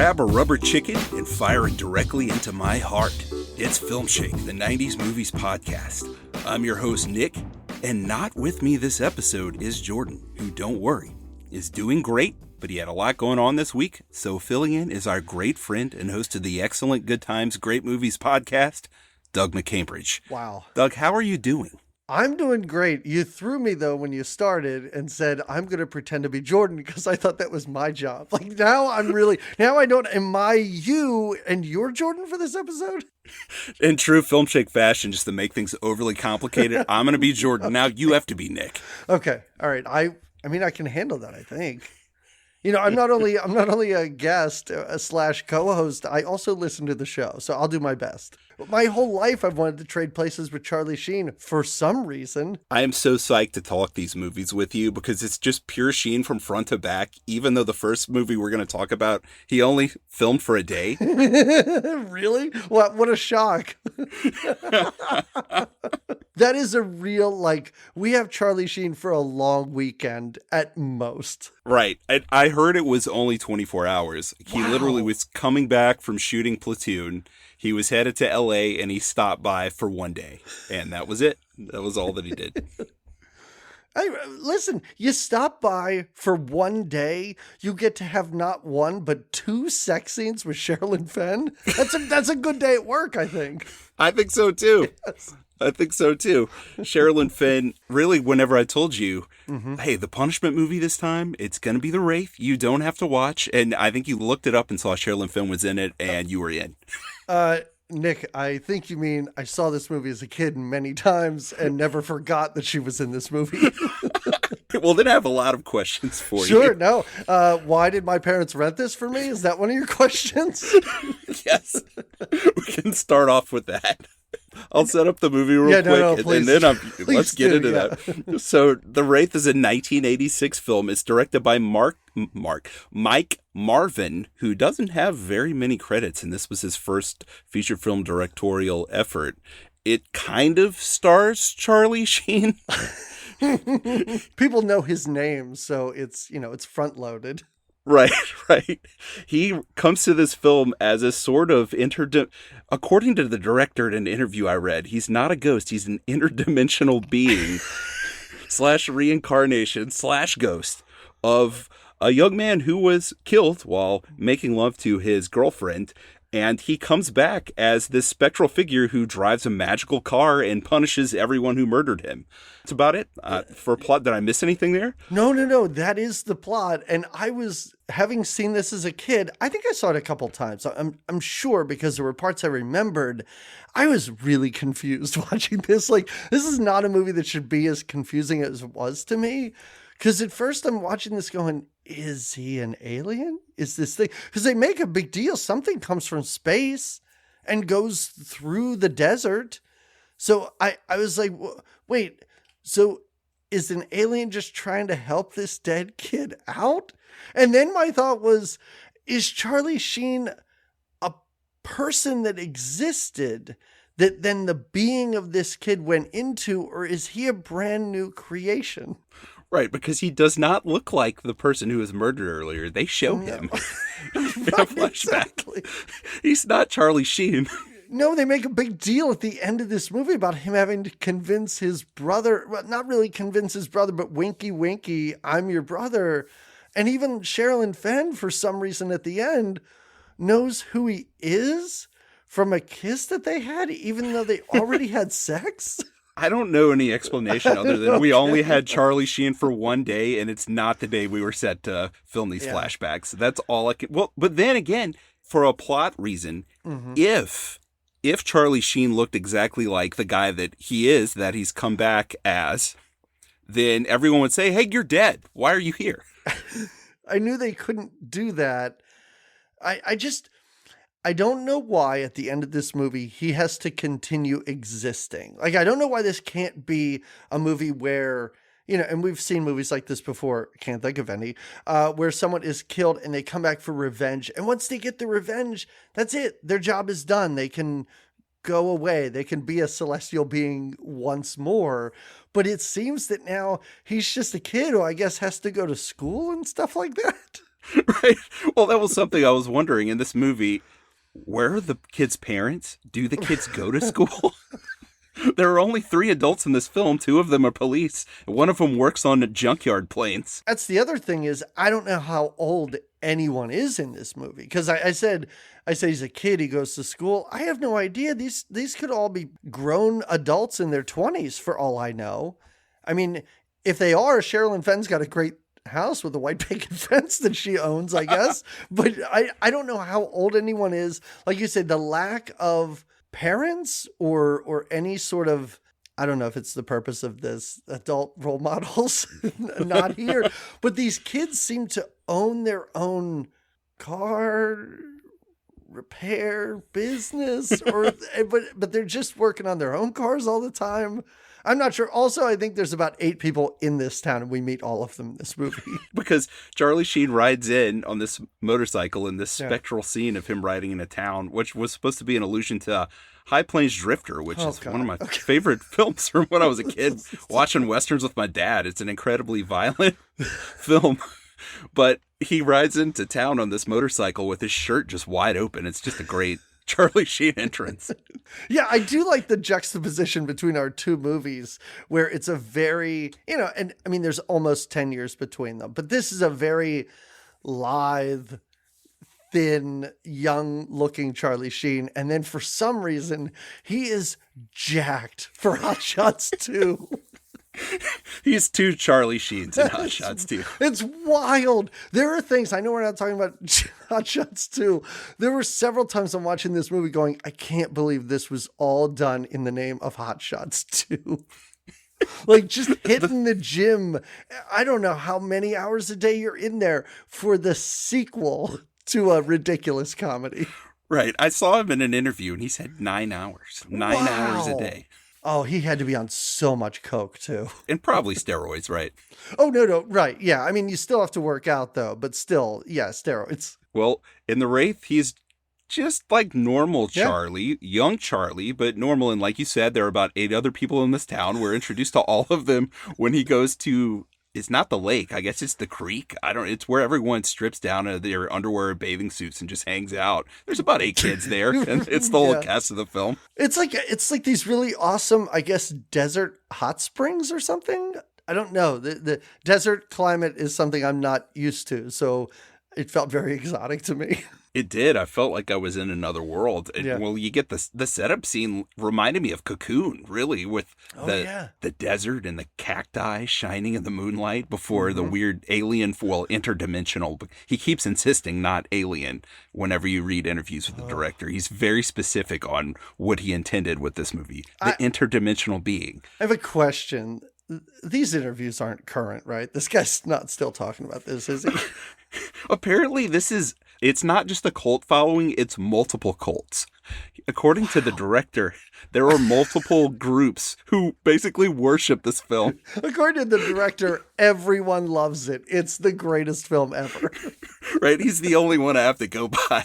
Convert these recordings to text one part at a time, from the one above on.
grab a rubber chicken and fire it directly into my heart. It's Film Shake, the 90s Movies Podcast. I'm your host, Nick, and not with me this episode is Jordan, who, don't worry, is doing great, but he had a lot going on this week, so filling in is our great friend and host of the excellent Good Times, Great Movies Podcast, Doug McCambridge. Wow. Doug, how are you doing? I'm doing great. You threw me, though, when you started and said, I'm going to pretend to be Jordan because I thought that was my job. Like, now am I you and you're Jordan for this episode? In true Film Shake fashion, just to make things overly complicated, I'm going to be Jordan. Now you have to be Nick. Okay. All right. I mean, I can handle that, I think. You know, I'm not only a guest / co-host, I also listen to the show, so I'll do my best. My whole life, I've wanted to trade places with Charlie Sheen for some reason. I am so psyched to talk these movies with you because it's just pure Sheen from front to back, even though the first movie we're going to talk about, he only filmed for a day. Really? What a shock. That is a real, we have Charlie Sheen for a long weekend at most. Right. I heard it was only 24 hours. He literally was coming back from shooting Platoon. He was headed to LA and he stopped by for one day. And that was it. That was all that he did. Listen, you stop by for one day, you get to have not one, but 2 sex scenes with Sherilyn Fenn. That's a good day at work, I think. I think so, too. Yes. I think so, too. Sherilyn Fenn, really, whenever I told you, hey, the punishment movie this time, it's going to be The Wraith. You don't have to watch. And I think you looked it up and saw Sherilyn Fenn was in it, and you were in. Nick, I think you mean I saw this movie as a kid many times and never forgot that she was in this movie. Well, then I have a lot of questions for you. Sure, no. Why did my parents rent this for me? Is that one of your questions? Yes. We can start off with that. I'll set up the movie real quick, please, and then let's do, get into that. So, The Wraith is a 1986 film. It's directed by Mike Marvin, who doesn't have very many credits, and this was his first feature film directorial effort. It kind of stars Charlie Sheen. People know his name, so it's front loaded. Right. He comes to this film as a sort of according to the director in an interview I read, he's not a ghost. He's an interdimensional being / reincarnation / ghost of a young man who was killed while making love to his girlfriend. And he comes back as this spectral figure who drives a magical car and punishes everyone who murdered him. That's about it. For a plot, did I miss anything there? No. That is the plot. And I was, having seen this as a kid, I think I saw it a couple times. I'm sure because there were parts I remembered. I was really confused watching this. This is not a movie that should be as confusing as it was to me. Because at first I'm watching this going, is he an alien? Is this thing? Because they make a big deal. Something comes from space and goes through the desert. So I was like, wait, so is an alien just trying to help this dead kid out? And then my thought was, is Charlie Sheen a person that existed that then the being of this kid went into, or is he a brand new creation? Right, because he does not look like the person who was murdered earlier. They show him in a flashback. Exactly. He's not Charlie Sheen. No, they make a big deal at the end of this movie about him having to convince his brother, well, not really convince his brother, but winky, I'm your brother. And even Sherilyn Fenn, for some reason at the end, knows who he is from a kiss that they had, even though they already had sex. I don't know any explanation other than we only had Charlie Sheen for one day, and it's not the day we were set to film these flashbacks. That's all I can. Well, but then again, for a plot reason, if Charlie Sheen looked exactly like the guy that he's come back as, then everyone would say, "Hey, you're dead. Why are you here?" I knew they couldn't do that. I don't know why at the end of this movie he has to continue existing. I don't know why this can't be a movie where, and we've seen movies like this before, can't think of any, where someone is killed and they come back for revenge. And once they get the revenge, that's it. Their job is done. They can go away. They can be a celestial being once more. But it seems that now he's just a kid who I guess has to go to school and stuff like that. Right. Well, that was something I was wondering in this movie. Where are the kids' parents? Do the kids go to school? There are only 3 adults in this film. 2 of them are police. One of them works on junkyard planes. That's the other thing is I don't know how old anyone is in this movie. Because I said he's a kid, he goes to school. I have no idea. These could all be grown adults in their 20s for all I know. I mean, if they are, Sherilyn Fenn's got a great house with a white picket fence that she owns, I guess. But I don't know how old anyone is. Like you said, the lack of parents or any sort of, I don't know if it's the purpose of this, adult role models not here, but these kids seem to own their own car repair business but they're just working on their own cars all the time. I'm not sure. Also, I think there's about 8 people in this town, and we meet all of them in this movie. Because Charlie Sheen rides in on this motorcycle in this spectral scene of him riding in a town, which was supposed to be an allusion to High Plains Drifter, which is one of my favorite films from when I was a kid, watching Westerns with my dad. It's an incredibly violent film. But he rides into town on this motorcycle with his shirt just wide open. It's just a great Charlie Sheen entrance. Yeah, I do like the juxtaposition between our 2 movies where it's a very, and I mean, there's almost 10 years between them, but this is a very lithe, thin, young looking Charlie Sheen. And then for some reason, he is jacked for Hot Shots 2. He's 2 Charlie Sheens in Hot Shots 2. It's wild. There are things, I know we're not talking about Hot Shots 2. There were several times I'm watching this movie going, I can't believe this was all done in the name of Hot Shots 2. Like just hitting the gym. I don't know how many hours a day you're in there for the sequel to a ridiculous comedy. Right. I saw him in an interview and he said 9 hours. 9 hours a day. Oh, he had to be on so much coke, too. And probably steroids, right? Oh, no. Right. Yeah. I mean, you still have to work out, though. But still, yeah, steroids. Well, in The Wraith, he's just like normal Charlie, young Charlie, but normal. And like you said, there are about 8 other people in this town. We're introduced to all of them when he goes to... It's not the lake. I guess it's the creek. It's where everyone strips down their underwear and bathing suits and just hangs out. There's about 8 kids there, and it's the whole cast of the film. It's like these really awesome, I guess, desert hot springs or something. I don't know. The desert climate is something I'm not used to, so it felt very exotic to me. It did. I felt like I was in another world. Well, you get the setup scene reminded me of Cocoon, really, with the desert and the cacti shining in the moonlight before the weird alien, interdimensional. He keeps insisting not alien whenever you read interviews with the director. He's very specific on what he intended with this movie, the interdimensional being. I have a question. These interviews aren't current, right? This guy's not still talking about this, is he? Apparently, it's not just a cult following, it's multiple cults. According to the director, there are multiple groups who basically worship this film. According to the director, everyone loves it. It's the greatest film ever. Right? He's the only one I have to go by.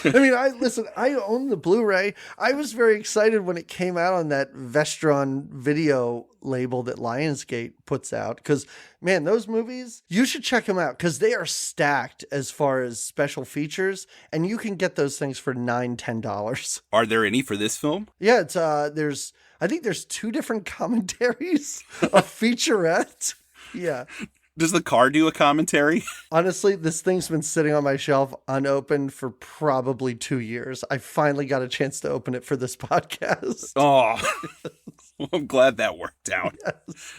I mean, I own the Blu-ray. I was very excited when it came out on that Vestron video label that Lionsgate puts out. Because, man, those movies, you should check them out because they are stacked as far as special features. And you can get those things for $9-10. Are there any for this film? Yeah, it's I think there's 2 different commentaries, a featurette. Yeah. Does the car do a commentary? Honestly, this thing's been sitting on my shelf unopened for probably 2 years. I finally got a chance to open it for this podcast. Oh, well, I'm glad that worked out. Yes.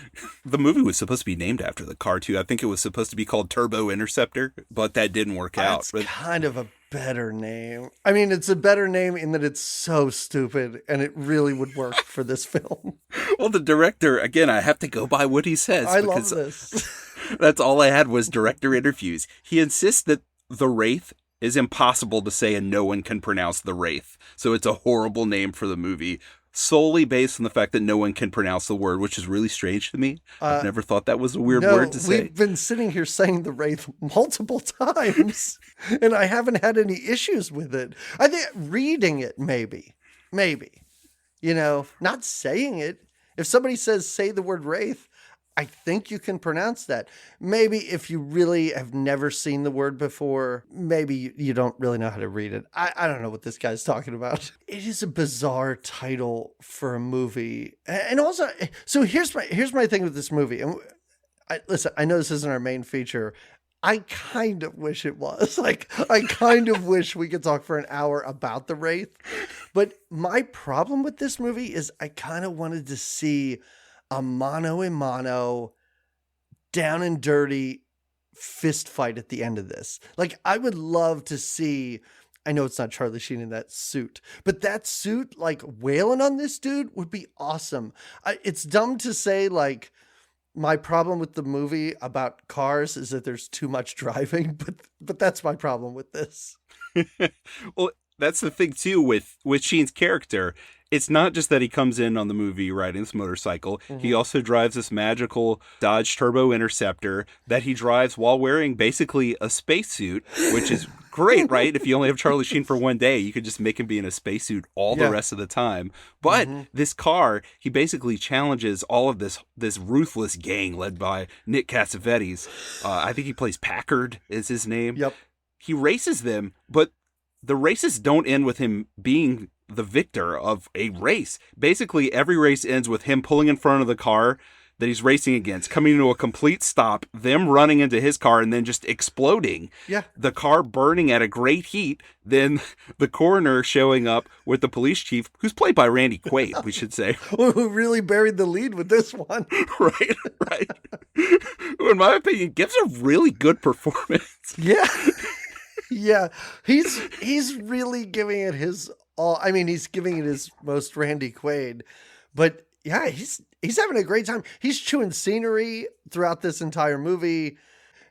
The movie was supposed to be named after the car, too. I think it was supposed to be called Turbo Interceptor, but that didn't work out. That's kind of a better name. I mean, it's a better name in that it's so stupid, and it really would work for this film. Well, the director, again, I have to go by what he says. I love this. That's all I had was director interviews. He insists that The Wraith is impossible to say and no one can pronounce The Wraith. So it's a horrible name for the movie, solely based on the fact that no one can pronounce the word, which is really strange to me. I've never thought that was a weird word to say. We've been sitting here saying The Wraith multiple times, and I haven't had any issues with it. I think reading it, maybe, not saying it. If somebody says, say the word Wraith, I think you can pronounce that. Maybe if you really have never seen the word before, maybe you don't really know how to read it. I don't know what this guy's talking about. It is a bizarre title for a movie. And also, so here's my thing with this movie. And listen, I know this isn't our main feature. I kind of wish it was. Like, I kind of wish we could talk for an hour about the Wraith. But my problem with this movie is I kind of wanted to see a mano-a-mano, down and dirty fist fight at the end of this. Like, I would love to see, I know it's not Charlie Sheen in that suit, but that suit, like, wailing on this dude would be awesome. It's dumb to say, like, my problem with the movie about cars is that there's too much driving, but that's my problem with this. Well, that's the thing, too, with Sheen's character. It's not just that he comes in on the movie riding this motorcycle. Mm-hmm. He also drives this magical Dodge Turbo Interceptor that he drives while wearing basically a spacesuit, which is great, right? If you only have Charlie Sheen for one day, you could just make him be in a spacesuit all the rest of the time. But this car, he basically challenges all of this ruthless gang led by Nick Cassavetes. I think he plays Packard is his name. Yep. He races them, but the races don't end with him being the victor of a race. Basically, every race ends with him pulling in front of the car that he's racing against, coming to a complete stop, them running into his car and then just exploding. Yeah. The car burning at a great heat, then the coroner showing up with the police chief, who's played by Randy Quaid, we should say. Who really buried the lead with this one. Right. Who, in my opinion, gives a really good performance. Yeah. Yeah. He's really giving it his all. I mean, he's giving it his most Randy Quaid, but yeah, he's having a great time. He's chewing scenery throughout this entire movie.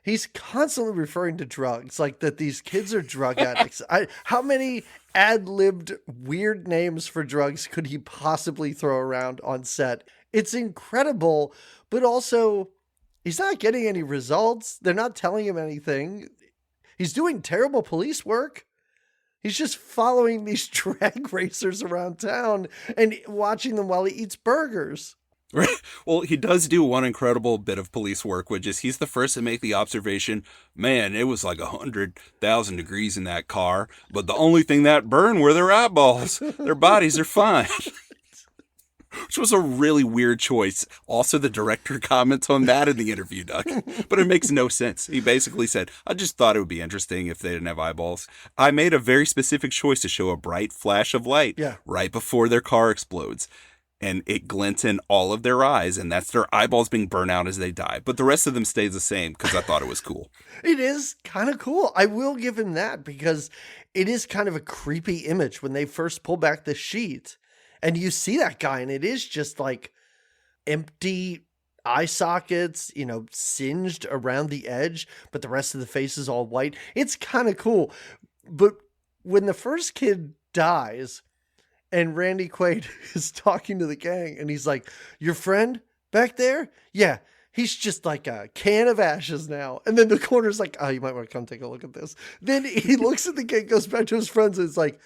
He's constantly referring to drugs, like that these kids are drug addicts. How many ad-libbed weird names for drugs could he possibly throw around on set? It's incredible, but also he's not getting any results. They're not telling him anything. He's doing terrible police work. He's just following these drag racers around town and watching them while he eats burgers. Right. Well, he does do one incredible bit of police work, which is he's the first to make the observation, man, it was like 100,000 degrees in that car, but the only thing that burned were their eyeballs. Their bodies are fine. Which was a really weird choice. Also, the director comments on that in the interview, Doug. But it makes no sense. He basically said, I just thought it would be interesting if they didn't have eyeballs. I made a very specific choice to show a bright flash of light right before their car explodes. And it glints in all of their eyes, and that's their eyeballs being burnt out as they die. But the rest of them stays the same because I thought it was cool. It is kind of cool. I will give him that because it is kind of a creepy image when they first pull back the sheet. And you see that guy, and it is just like empty eye sockets, singed around the edge, but the rest of the face is all white. It's kind of cool. But when the first kid dies and Randy Quaid is talking to the gang and he's like, your friend back there? Yeah, he's just like a can of ashes now. And then the coroner's like, oh, you might want to come take a look at this. Then he looks at the gang, goes back to his friends, and it's like,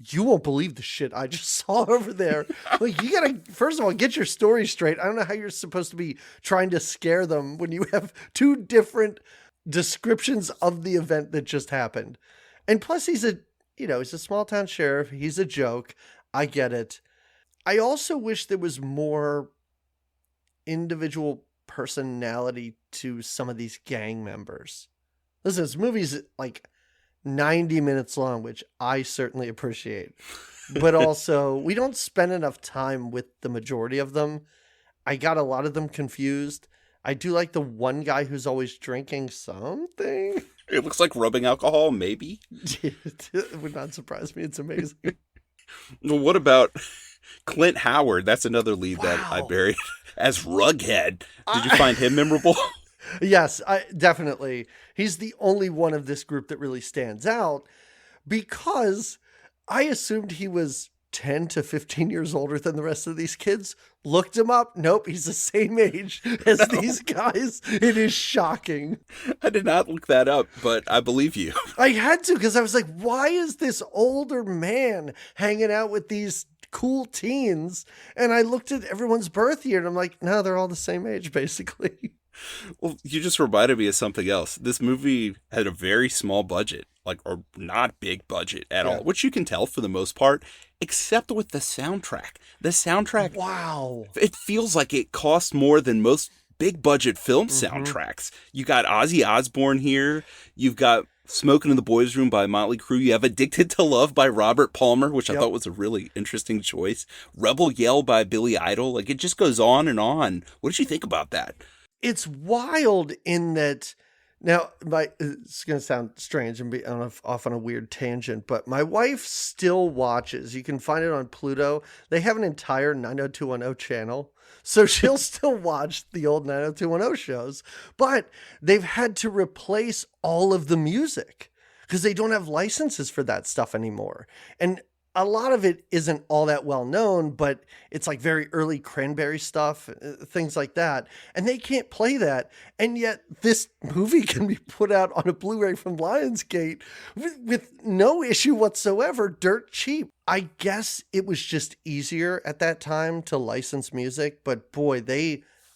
you won't believe the shit I just saw over there. Like, you gotta, first of all, get your story straight. I don't know how you're supposed to be trying to scare them when you have two different descriptions of the event that just happened. And plus he's a small town sheriff. He's a joke. I get it. I also wish there was more individual personality to some of these gang members. Listen, this movie's like 90 minutes long, which I certainly appreciate. But also, we don't spend enough time with the majority of them. I got a lot of them confused. I do like the one guy who's always drinking something. It looks like rubbing alcohol, maybe. It would not surprise me. It's amazing. Well, what about Clint Howard? That's another lead that I buried as Rughead. Did you find him memorable? Yes, definitely. He's the only one of this group that really stands out because I assumed he was 10 to 15 years older than the rest of these kids. Looked him up. Nope, he's the same age as these guys. It is shocking. I did not look that up, but I believe you. I had to because I was like, why is this older man hanging out with these cool teens. And I looked at everyone's birth year and I'm like, no, they're all the same age, basically. Well, you just reminded me of something else. This movie had a very small budget, or not big budget at all, which you can tell for the most part, except with the soundtrack. The soundtrack, wow, it feels like it cost more than most big budget film soundtracks. You got Ozzy Osbourne here. You've got Smoking in the Boys' Room by Motley Crue. You have Addicted to Love by Robert Palmer, which I thought was a really interesting choice. Rebel Yell by Billy Idol. It just goes on and on. What did you think about that? It's wild in that. Now, it's going to sound strange and be off on a weird tangent, but my wife still watches. You can find it on Pluto. They have an entire 90210 channel, so she'll still watch the old 90210 shows, but they've had to replace all of the music because they don't have licenses for that stuff anymore. And a lot of it isn't all that well known, but it's like very early Cranberry stuff, things like that. And they can't play that. And yet this movie can be put out on a Blu-ray from Lionsgate with no issue whatsoever, dirt cheap. I guess it was just easier at that time to license music, but boy,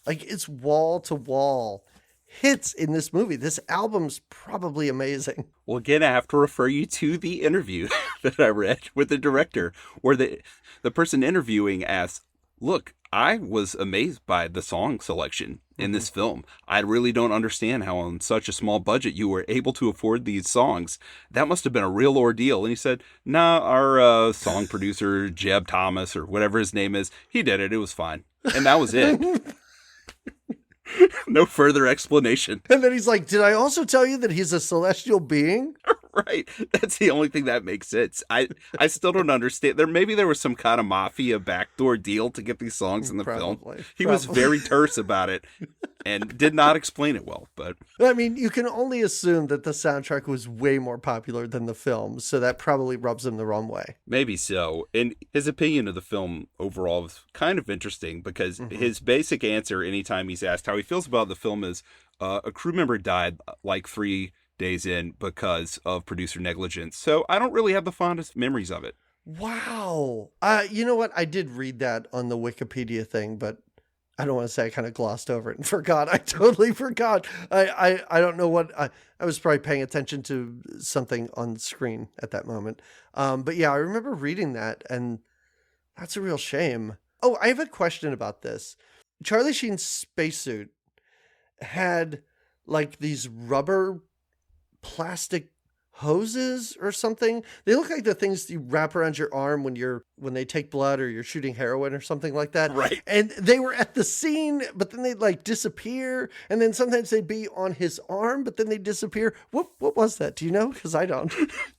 it's wall to wall hits in this movie. This album's probably amazing. Well, again, I have to refer you to the interview that I read with the director, where the person interviewing asked, look, I was amazed by the song selection in this film. I really don't understand how on such a small budget you were able to afford these songs. That must have been a real ordeal. And he said, nah, our song producer, Jeb Thomas, or whatever his name is, he did it. It was fine. And that was it. No further explanation. And then he's like, did I also tell you that he's a celestial being? Right. That's the only thing that makes sense. I still don't understand. Maybe there was some kind of mafia backdoor deal to get these songs in the film. He was very terse about it and did not explain it well. But I mean, you can only assume that the soundtrack was way more popular than the film, so that probably rubs him the wrong way. Maybe so. And his opinion of the film overall was kind of interesting because his basic answer anytime he's asked how he feels about the film is a crew member died like 3 days in because of producer negligence. So I don't really have the fondest memories of it. Wow. You know what? I did read that on the Wikipedia thing, but I don't want to say I kind of glossed over it and forgot. I totally forgot. I don't know what I was probably paying attention to something on the screen at that moment. But yeah, I remember reading that, and that's a real shame. Oh, I have a question about this. Charlie Sheen's spacesuit had like these rubber plastic hoses or something. They look like the things you wrap around your arm when they take blood or you're shooting heroin or something like that. Right. And they were at the scene, but then they'd like disappear. And then sometimes they'd be on his arm, but then they'd disappear. What was that? Do you know? Because I don't.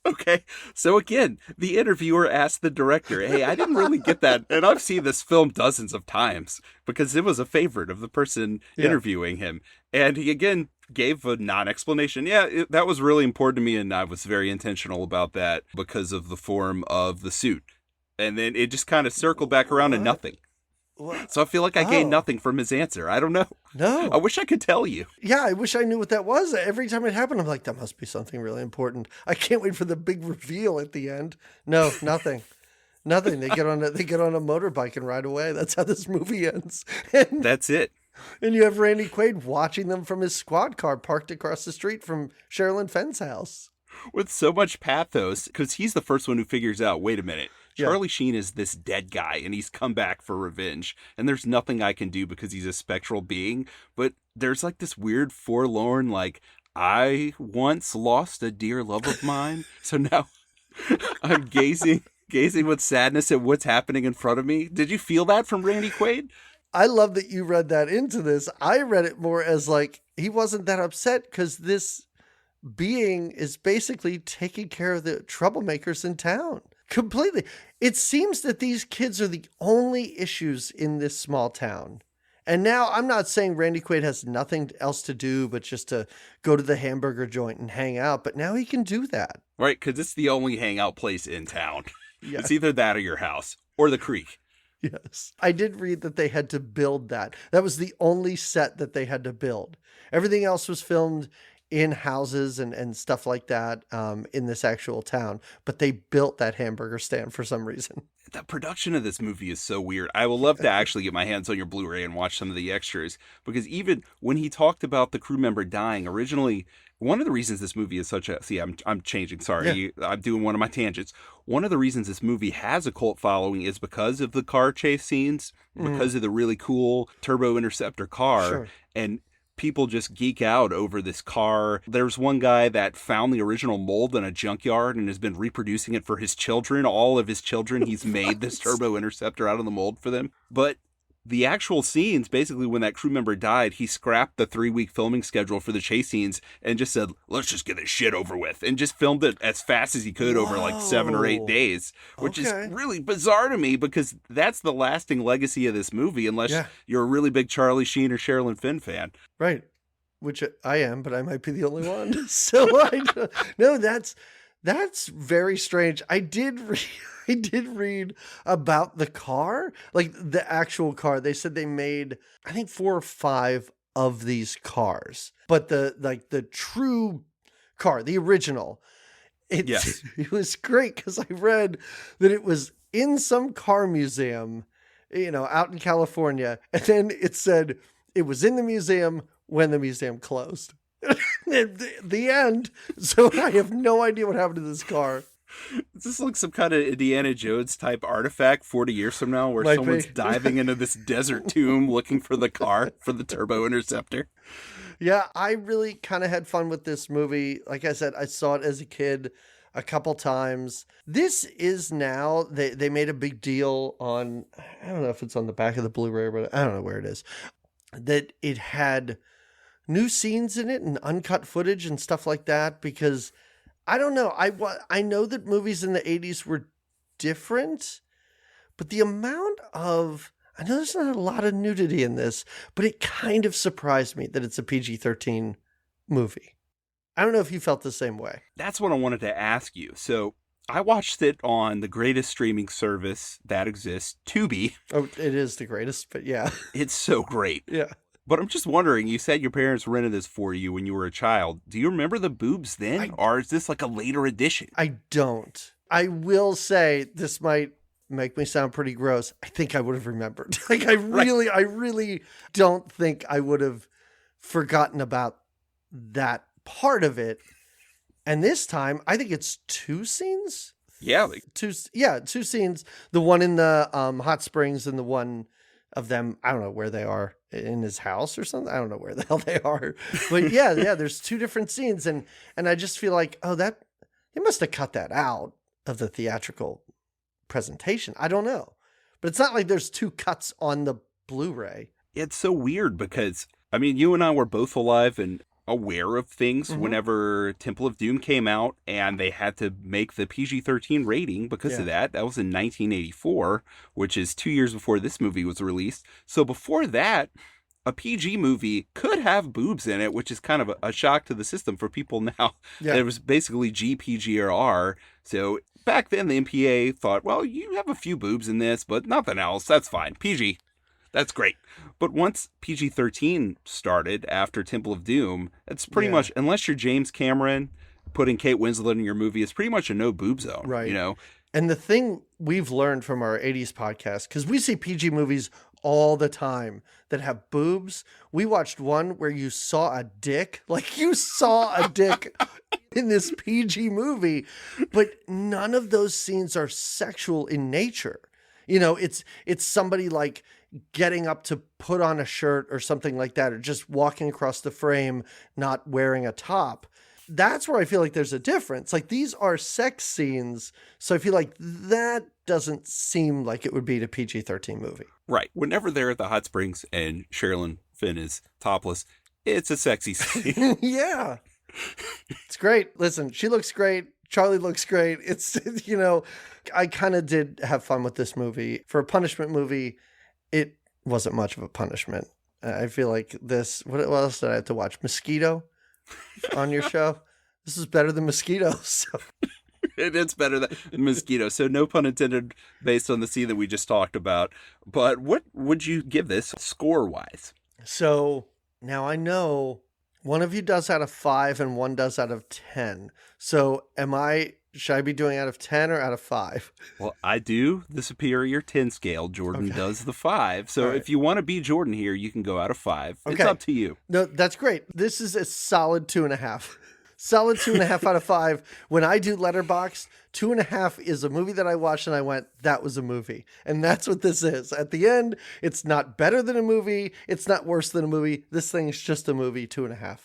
Okay. So again, the interviewer asked the director, hey, I didn't really get that. And I've seen this film dozens of times because it was a favorite of the person interviewing him. And he again gave a non-explanation. Yeah, that was really important to me, and I was very intentional about that because of the form of the suit. And then it just kind of circled back around to nothing. What? So I feel like I gained nothing from his answer. I don't know. No. I wish I could tell you. Yeah, I wish I knew what that was. Every time it happened, I'm like, that must be something really important. I can't wait for the big reveal at the end. No, nothing. Nothing. They get on a motorbike and ride away. That's how this movie ends. And that's it. And you have Randy Quaid watching them from his squad car parked across the street from Sherilyn Fenn's house. With so much pathos, because he's the first one who figures out, wait a minute, Charlie Sheen is this dead guy, and he's come back for revenge, and there's nothing I can do because he's a spectral being, but there's like this weird forlorn, like, I once lost a dear love of mine, so now I'm gazing with sadness at what's happening in front of me. Did you feel that from Randy Quaid? I love that you read that into this. I read it more as like, he wasn't that upset because this being is basically taking care of the troublemakers in town. Completely. It seems that these kids are the only issues in this small town. And now I'm not saying Randy Quaid has nothing else to do but just to go to the hamburger joint and hang out, but now he can do that. Right, because it's the only hangout place in town. Yeah. It's either that or your house or the creek. Yes. I did read that they had to build that. That was the only set that they had to build. Everything else was filmed in houses and stuff like that in this actual town, but they built that hamburger stand for some reason. The production of this movie is so weird. I will love to actually get my hands on your Blu-ray and watch some of the extras, because even when he talked about the crew member dying originally, one of the reasons this movie is such a, see, I'm changing. Sorry. Yeah. I'm doing one of my tangents. One of the reasons this movie has a cult following is because of the car chase scenes, because of the really cool Turbo Interceptor car. Sure. And people just geek out over this car. There's one guy that found the original mold in a junkyard and has been reproducing it for his children. All of his children, he's made this Turbo Interceptor out of the mold for them. But the actual scenes, basically when that crew member died, he scrapped the 3-week filming schedule for the chase scenes and just said, let's just get this shit over with, and just filmed it as fast as he could over like 7 or 8 days, which is really bizarre to me, because that's the lasting legacy of this movie, unless you're a really big Charlie Sheen or Sherilyn Fenn fan. Right. Which I am, but I might be the only one. So no, that's very strange. I did read about the car, like the actual car. They said they made, I think, 4 or 5 of these cars, but the true car, the original, it was great, because I read that it was in some car museum, out in California, and then it said it was in the museum when the museum closed. the end. So I have no idea what happened to this car. Is this like some kind of Indiana Jones type artifact 40 years from now, where someone's diving into this desert tomb looking for the car, for the Turbo Interceptor? Yeah, I really kind of had fun with this movie. Like I said, I saw it as a kid a couple times. This is now, they made a big deal on, I don't know if it's on the back of the Blu-ray, but I don't know where it is, that it had new scenes in it and uncut footage and stuff like that, because I don't know. I know that movies in the 80s were different, but the amount of, I know there's not a lot of nudity in this, but it kind of surprised me that it's a PG-13 movie. I don't know if you felt the same way. That's what I wanted to ask you. So I watched it on the greatest streaming service that exists, Tubi. Oh, it is the greatest, but yeah. It's so great. Yeah. But I'm just wondering, you said your parents rented this for you when you were a child. Do you remember the boobs then? Or is this like a later edition? I don't. I will say, this might make me sound pretty gross. I think I would have remembered. Like, I really don't think I would have forgotten about that part of it. And this time, I think it's 2 scenes. Yeah. Two scenes. The one in the hot springs and the one of them, I don't know where they are, in his house or something. I don't know where the hell they are. But yeah, there's 2 different scenes. And I just feel like, they must have cut that out of the theatrical presentation. I don't know. But it's not like there's 2 cuts on the Blu-ray. It's so weird because, I mean, you and I were both alive and aware of things whenever Temple of Doom came out, and they had to make the PG-13 rating because of that. That was in 1984, which is 2 years before this movie was released. So before that, a PG movie could have boobs in it, which is kind of a shock to the system for people now. Yeah. It was basically G, PG, or R. So back then, the MPA thought, well, you have a few boobs in this, but nothing else. That's fine. PG. That's great. But once PG-13 started after Temple of Doom, it's pretty much, unless you're James Cameron, putting Kate Winslet in your movie, it's pretty much a no boob zone. Right. You know? And the thing we've learned from our 80s podcast, because we see PG movies all the time that have boobs. We watched one where you saw a dick. Like, you saw a dick in this PG movie, but none of those scenes are sexual in nature. You know, it's somebody like getting up to put on a shirt or something like that, or just walking across the frame, not wearing a top. That's where I feel like there's a difference. Like, these are sex scenes. So I feel like that doesn't seem like it would be a PG-13 movie. Right. Whenever they're at the hot springs and Sherilyn Fenn is topless, it's a sexy scene. Yeah. It's great. Listen, she looks great. Charlie looks great. It's, you know, I kind of did have fun with this movie. For a punishment movie, it wasn't much of a punishment. I feel like this, what else did I have to watch? Mosquito on your show? This is better than Mosquito. So. It's better than Mosquito. So no pun intended based on the scene that we just talked about. But what would you give this score-wise? So now I know One of you does out of 5 and one does out of 10. So should I be doing out of 10 or out of 5? Well, I do the superior 10 scale. Jordan does the 5. So if you want to be Jordan here, you can go out of 5. Okay. It's up to you. No, that's great. This is a solid 2.5. Solid 2.5 out of 5. When I do Letterboxd, 2.5 is a movie that I watched and I went, that was a movie. And that's what this is. At the end, it's not better than a movie. It's not worse than a movie. This thing is just a movie, 2.5.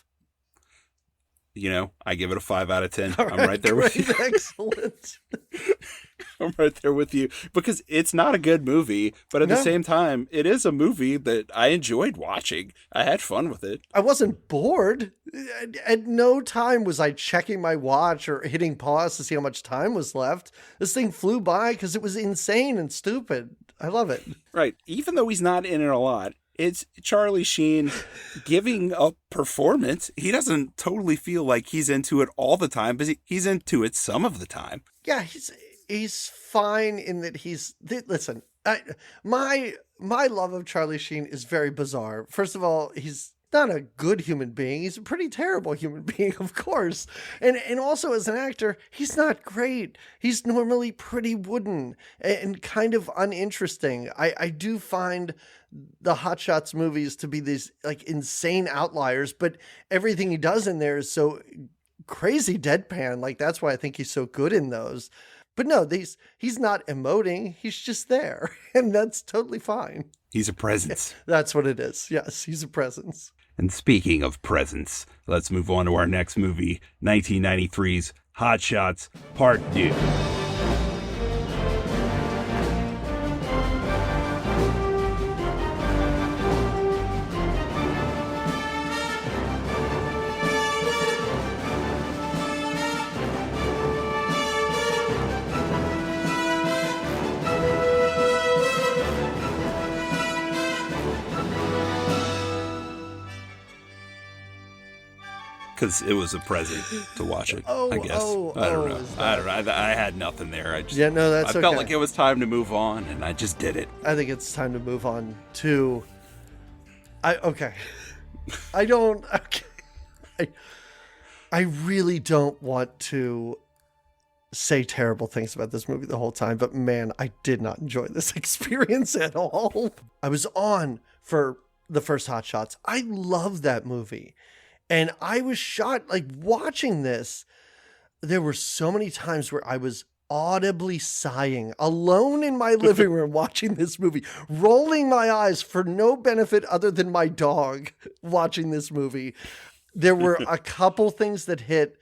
You know, I give it a 5 out of 10. I'm right there with you. Excellent. I'm right there with you because it's not a good movie, but at the same time, it is a movie that I enjoyed watching. I had fun with it. I wasn't bored. At no time was I checking my watch or hitting pause to see how much time was left. This thing flew by because it was insane and stupid. I love it. Right. Even though he's not in it a lot, it's Charlie Sheen giving a performance. He doesn't totally feel like he's into it all the time, but he's into it some of the time. Yeah, he's fine in that listen, my love of Charlie Sheen is very bizarre. First of all, he's not a good human being. He's a pretty terrible human being, of course. And also as an actor, he's not great. He's normally pretty wooden and kind of uninteresting. I do find the Hot Shots movies to be these like insane outliers, but everything he does in there is so crazy deadpan. Like that's why I think he's so good in those. But no, he's not emoting. He's just there. And that's totally fine. He's a presence. Yeah, that's what it is. Yes, he's a presence. And speaking of presence, let's move on to our next movie, 1993's Hot Shots Part Deux. Because it was a present to watch it, I guess. I don't know. I had nothing there. I felt like it was time to move on, and I just did it. I think it's time to move on to... I really don't want to say terrible things about this movie the whole time, but man, I did not enjoy this experience at all. I was on for the first Hot Shots. I love that movie. And I was shocked, like watching this, there were so many times where I was audibly sighing alone in my living room watching this movie, rolling my eyes for no benefit other than my dog watching this movie. There were a couple things that hit,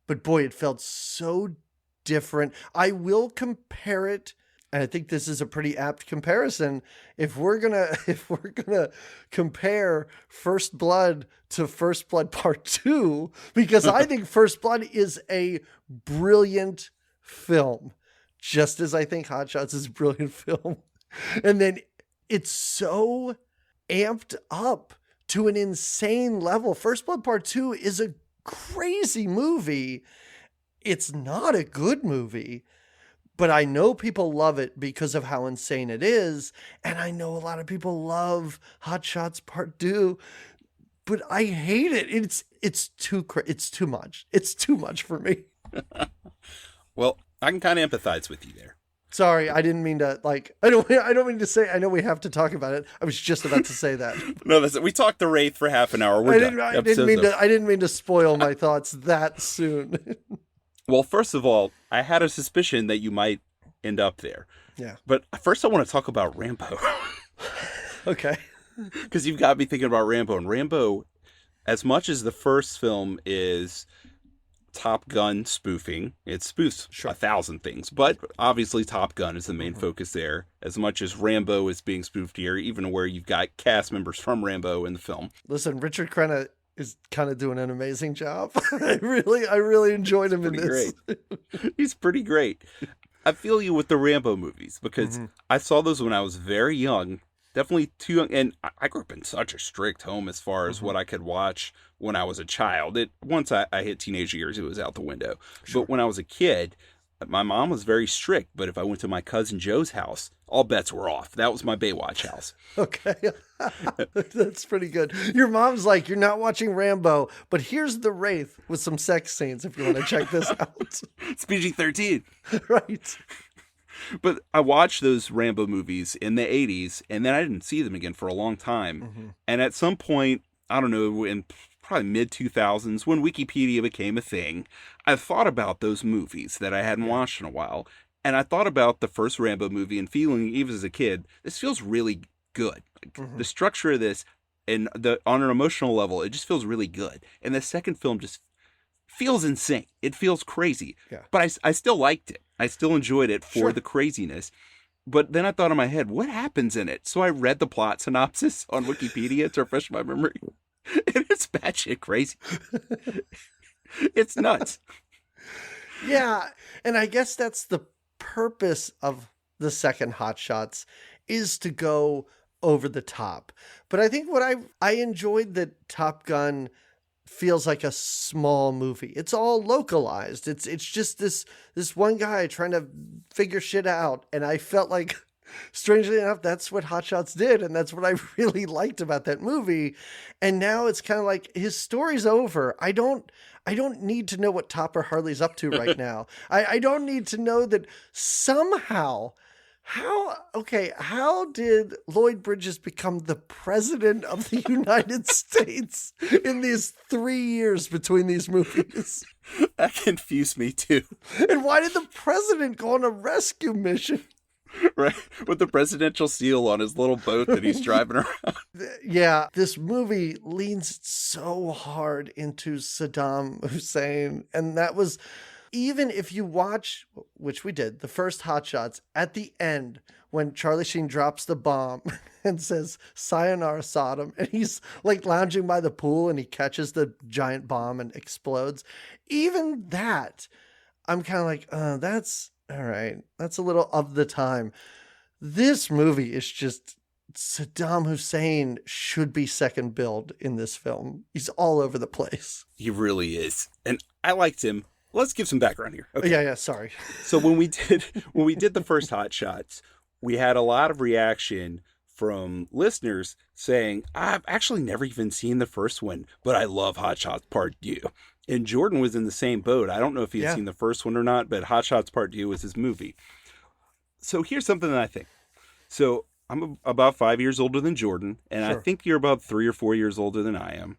but boy, it felt so different. I will compare it. And I think this is a pretty apt comparison. If we're gonna compare First Blood to First Blood Part 2, because I think First Blood is a brilliant film, just as I think Hot Shots is a brilliant film. And then it's so amped up to an insane level. First Blood Part 2 is a crazy movie. It's not a good movie. But I know people love it because of how insane it is. And I know a lot of people love Hot Shots Part Deux, but I hate it. It's too much. It's too much for me. Well, I can kind of empathize with you there. Sorry, I didn't mean to I don't mean to say, I know we have to talk about it. I was just about to say that. No, that's it. We talked to Wraith for half an hour. I didn't mean to spoil my thoughts that soon. Well, first of all, I had a suspicion that you might end up there. Yeah. But first I want to talk about Rambo. Okay. Because you've got me thinking about Rambo. And Rambo, as much as the first film is Top Gun spoofing, it spoofs 1,000 things. But obviously Top Gun is the main focus there. As much as Rambo is being spoofed here, even where you've got cast members from Rambo in the film. Listen, Richard Crenna is kind of doing an amazing job. I really enjoyed him in this. Great. He's pretty great. I feel you with the Rambo movies because I saw those when I was very young, definitely too young. And I grew up in such a strict home as far as what I could watch when I was a child. Once I hit teenage years, it was out the window. Sure. But when I was a kid, My mom was very strict, but if I went to my cousin Joe's house, all bets were off. That was my Baywatch house. Okay. That's pretty good. Your mom's like, you're not watching Rambo, but here's the Wraith with some sex scenes if you want to check this out. It's PG-13. Right. But I watched those Rambo movies in the 80s, and then I didn't see them again for a long time. Mm-hmm. And at some point, I don't know, in probably mid-2000s, when Wikipedia became a thing, I thought about those movies that I hadn't watched in a while. And I thought about the first Rambo movie and feeling, even as a kid, this feels really good. The structure of this, and on an emotional level, it just feels really good. And the second film just feels insane. It feels crazy. Yeah. But I still liked it. I still enjoyed it for the craziness. But then I thought in my head, what happens in it? So I read the plot synopsis on Wikipedia to refresh my memory. And it's batshit crazy. It's nuts. Yeah. And I guess that's the purpose of the second Hot Shots, is to go over the top. But I think what I enjoyed that Top Gun feels like a small movie. It's all localized. It's just this one guy trying to figure shit out. And I felt like, strangely enough, that's what Hot Shots did. And that's what I really liked about that movie. And now it's kind of like his story's over. I don't need to know what Topper Harley's up to right now. I don't need to know that somehow. How did Lloyd Bridges become the president of the United States in these 3 years between these movies? That confused me too. And why did the president go on a rescue mission? Right, with the presidential seal on his little boat that he's driving around. Yeah, this movie leans so hard into Saddam Hussein. And that was, even if you watch, which we did, the first Hot Shots, at the end, when Charlie Sheen drops the bomb and says, "Sayonara, Saddam," and he's like lounging by the pool and he catches the giant bomb and explodes. Even that, I'm kind of like, that's... all right, that's a little of the time. This movie is just, Saddam Hussein should be second billed in this film. He's all over the place. He really is. And I liked him. Let's give some background here. Okay. Yeah, sorry. So when we did the first Hot Shots, we had a lot of reaction from listeners saying, I've actually never even seen the first one, but I love Hot Shots Part Deux. And Jordan was in the same boat. I don't know if he had seen the first one or not, but Hot Shots Part Deux was his movie. So here's something that I think. So I'm about 5 years older than Jordan, and I think you're about 3 or 4 years older than I am.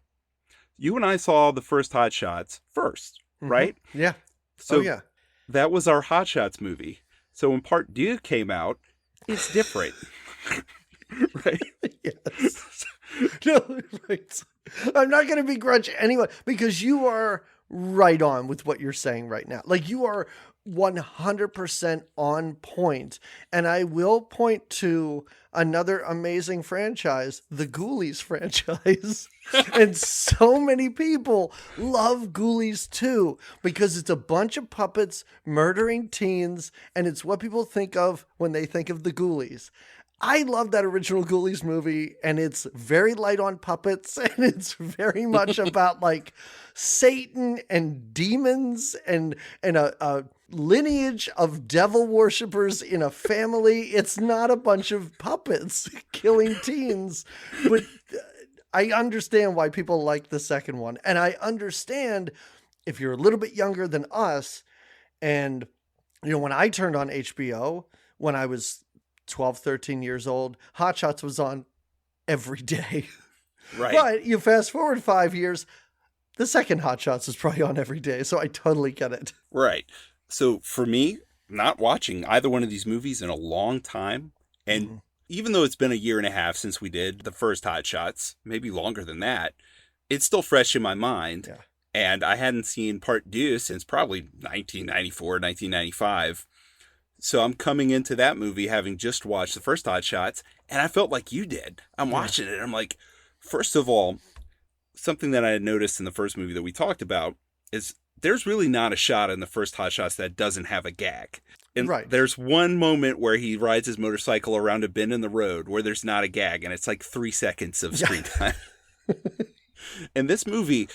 You and I saw the first Hot Shots first, right? Yeah. So that was our Hot Shots movie. So when Part Deux came out, it's different. Right? Yes. No, right. I'm not going to begrudge anyone, because you are right on with what you're saying right now. Like, you are 100% on point. And I will point to another amazing franchise, the Ghoulies franchise. And so many people love Ghoulies too, because it's a bunch of puppets murdering teens, and it's what people think of when they think of the Ghoulies. I love that original Ghoulies movie, and it's very light on puppets, and it's very much about like Satan and demons and a lineage of devil worshippers in a family. It's not a bunch of puppets killing teens, but I understand why people like the second one. And I understand if you're a little bit younger than us, and you know, when I turned on HBO when I was 12, 13 years old, Hot Shots was on every day. Right. But you fast forward 5 years, the second Hot Shots is probably on every day. So I totally get it. Right. So for me, not watching either one of these movies in a long time, and even though it's been a year and a half since we did the first Hot Shots, maybe longer than that, it's still fresh in my mind. Yeah. And I hadn't seen Part Deux since probably 1994, 1995. So I'm coming into that movie having just watched the first Hot Shots, and I felt like you did. I'm watching it, and I'm like, first of all, something that I had noticed in the first movie that we talked about is there's really not a shot in the first Hot Shots that doesn't have a gag. And there's one moment where he rides his motorcycle around a bend in the road where there's not a gag, and it's like 3 seconds of screen time. And this movie,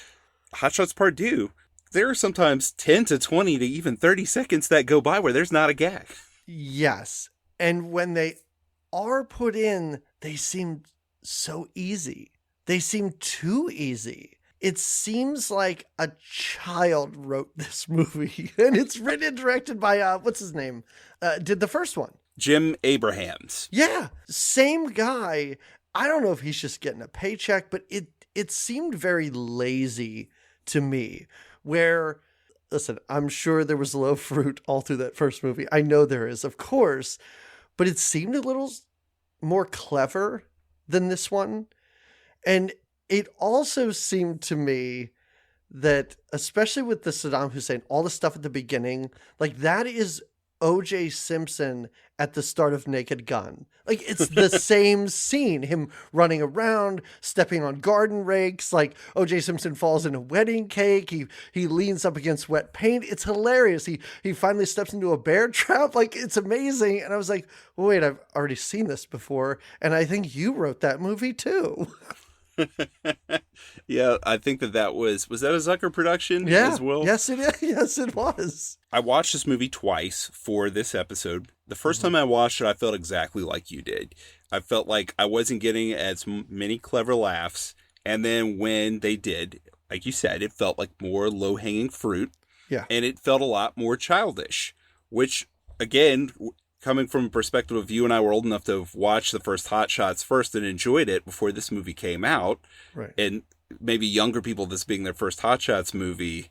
Hot Shots Part Deux, There are sometimes 10 to 20 to even 30 seconds that go by where there's not a gag. Yes. And when they are put in, they seem so easy. They seem too easy. It seems like a child wrote this movie. And it's written and directed by, what's his name? Did the first one. Jim Abrahams. Yeah. Same guy. I don't know if he's just getting a paycheck, but it seemed very lazy to me. Where, listen, I'm sure there was low fruit all through that first movie. I know there is, of course. But it seemed a little more clever than this one. And it also seemed to me that, especially with the Saddam Hussein, all the stuff at the beginning, like that is O.J. Simpson at the start of Naked Gun. Like it's the same scene, him running around, stepping on garden rakes, like O.J. Simpson falls in a wedding cake. He leans up against wet paint. It's hilarious. He finally steps into a bear trap. Like it's amazing. And I was like, well, wait, I've already seen this before. And I think you wrote that movie too. Yeah, I think that was that a Zucker production as well? Yes, it is. Yes, it was. I watched this movie twice for this episode. The first time I watched it, I felt exactly like you did. I felt like I wasn't getting as many clever laughs. And then when they did, like you said, it felt like more low-hanging fruit. Yeah. And it felt a lot more childish, which, again, coming from a perspective of you and I were old enough to have watched the first Hot Shots first and enjoyed it before this movie came out. Right. And maybe younger people, this being their first Hot Shots movie,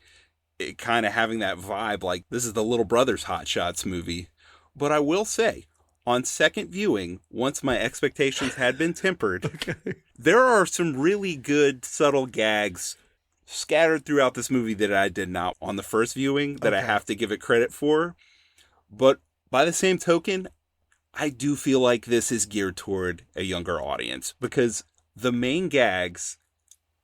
it kind of having that vibe like this is the little brother's Hot Shots movie. But I will say, on second viewing, once my expectations had been tempered, there are some really good subtle gags scattered throughout this movie that I did not on the first viewing that I have to give it credit for. But by the same token, I do feel like this is geared toward a younger audience because the main gags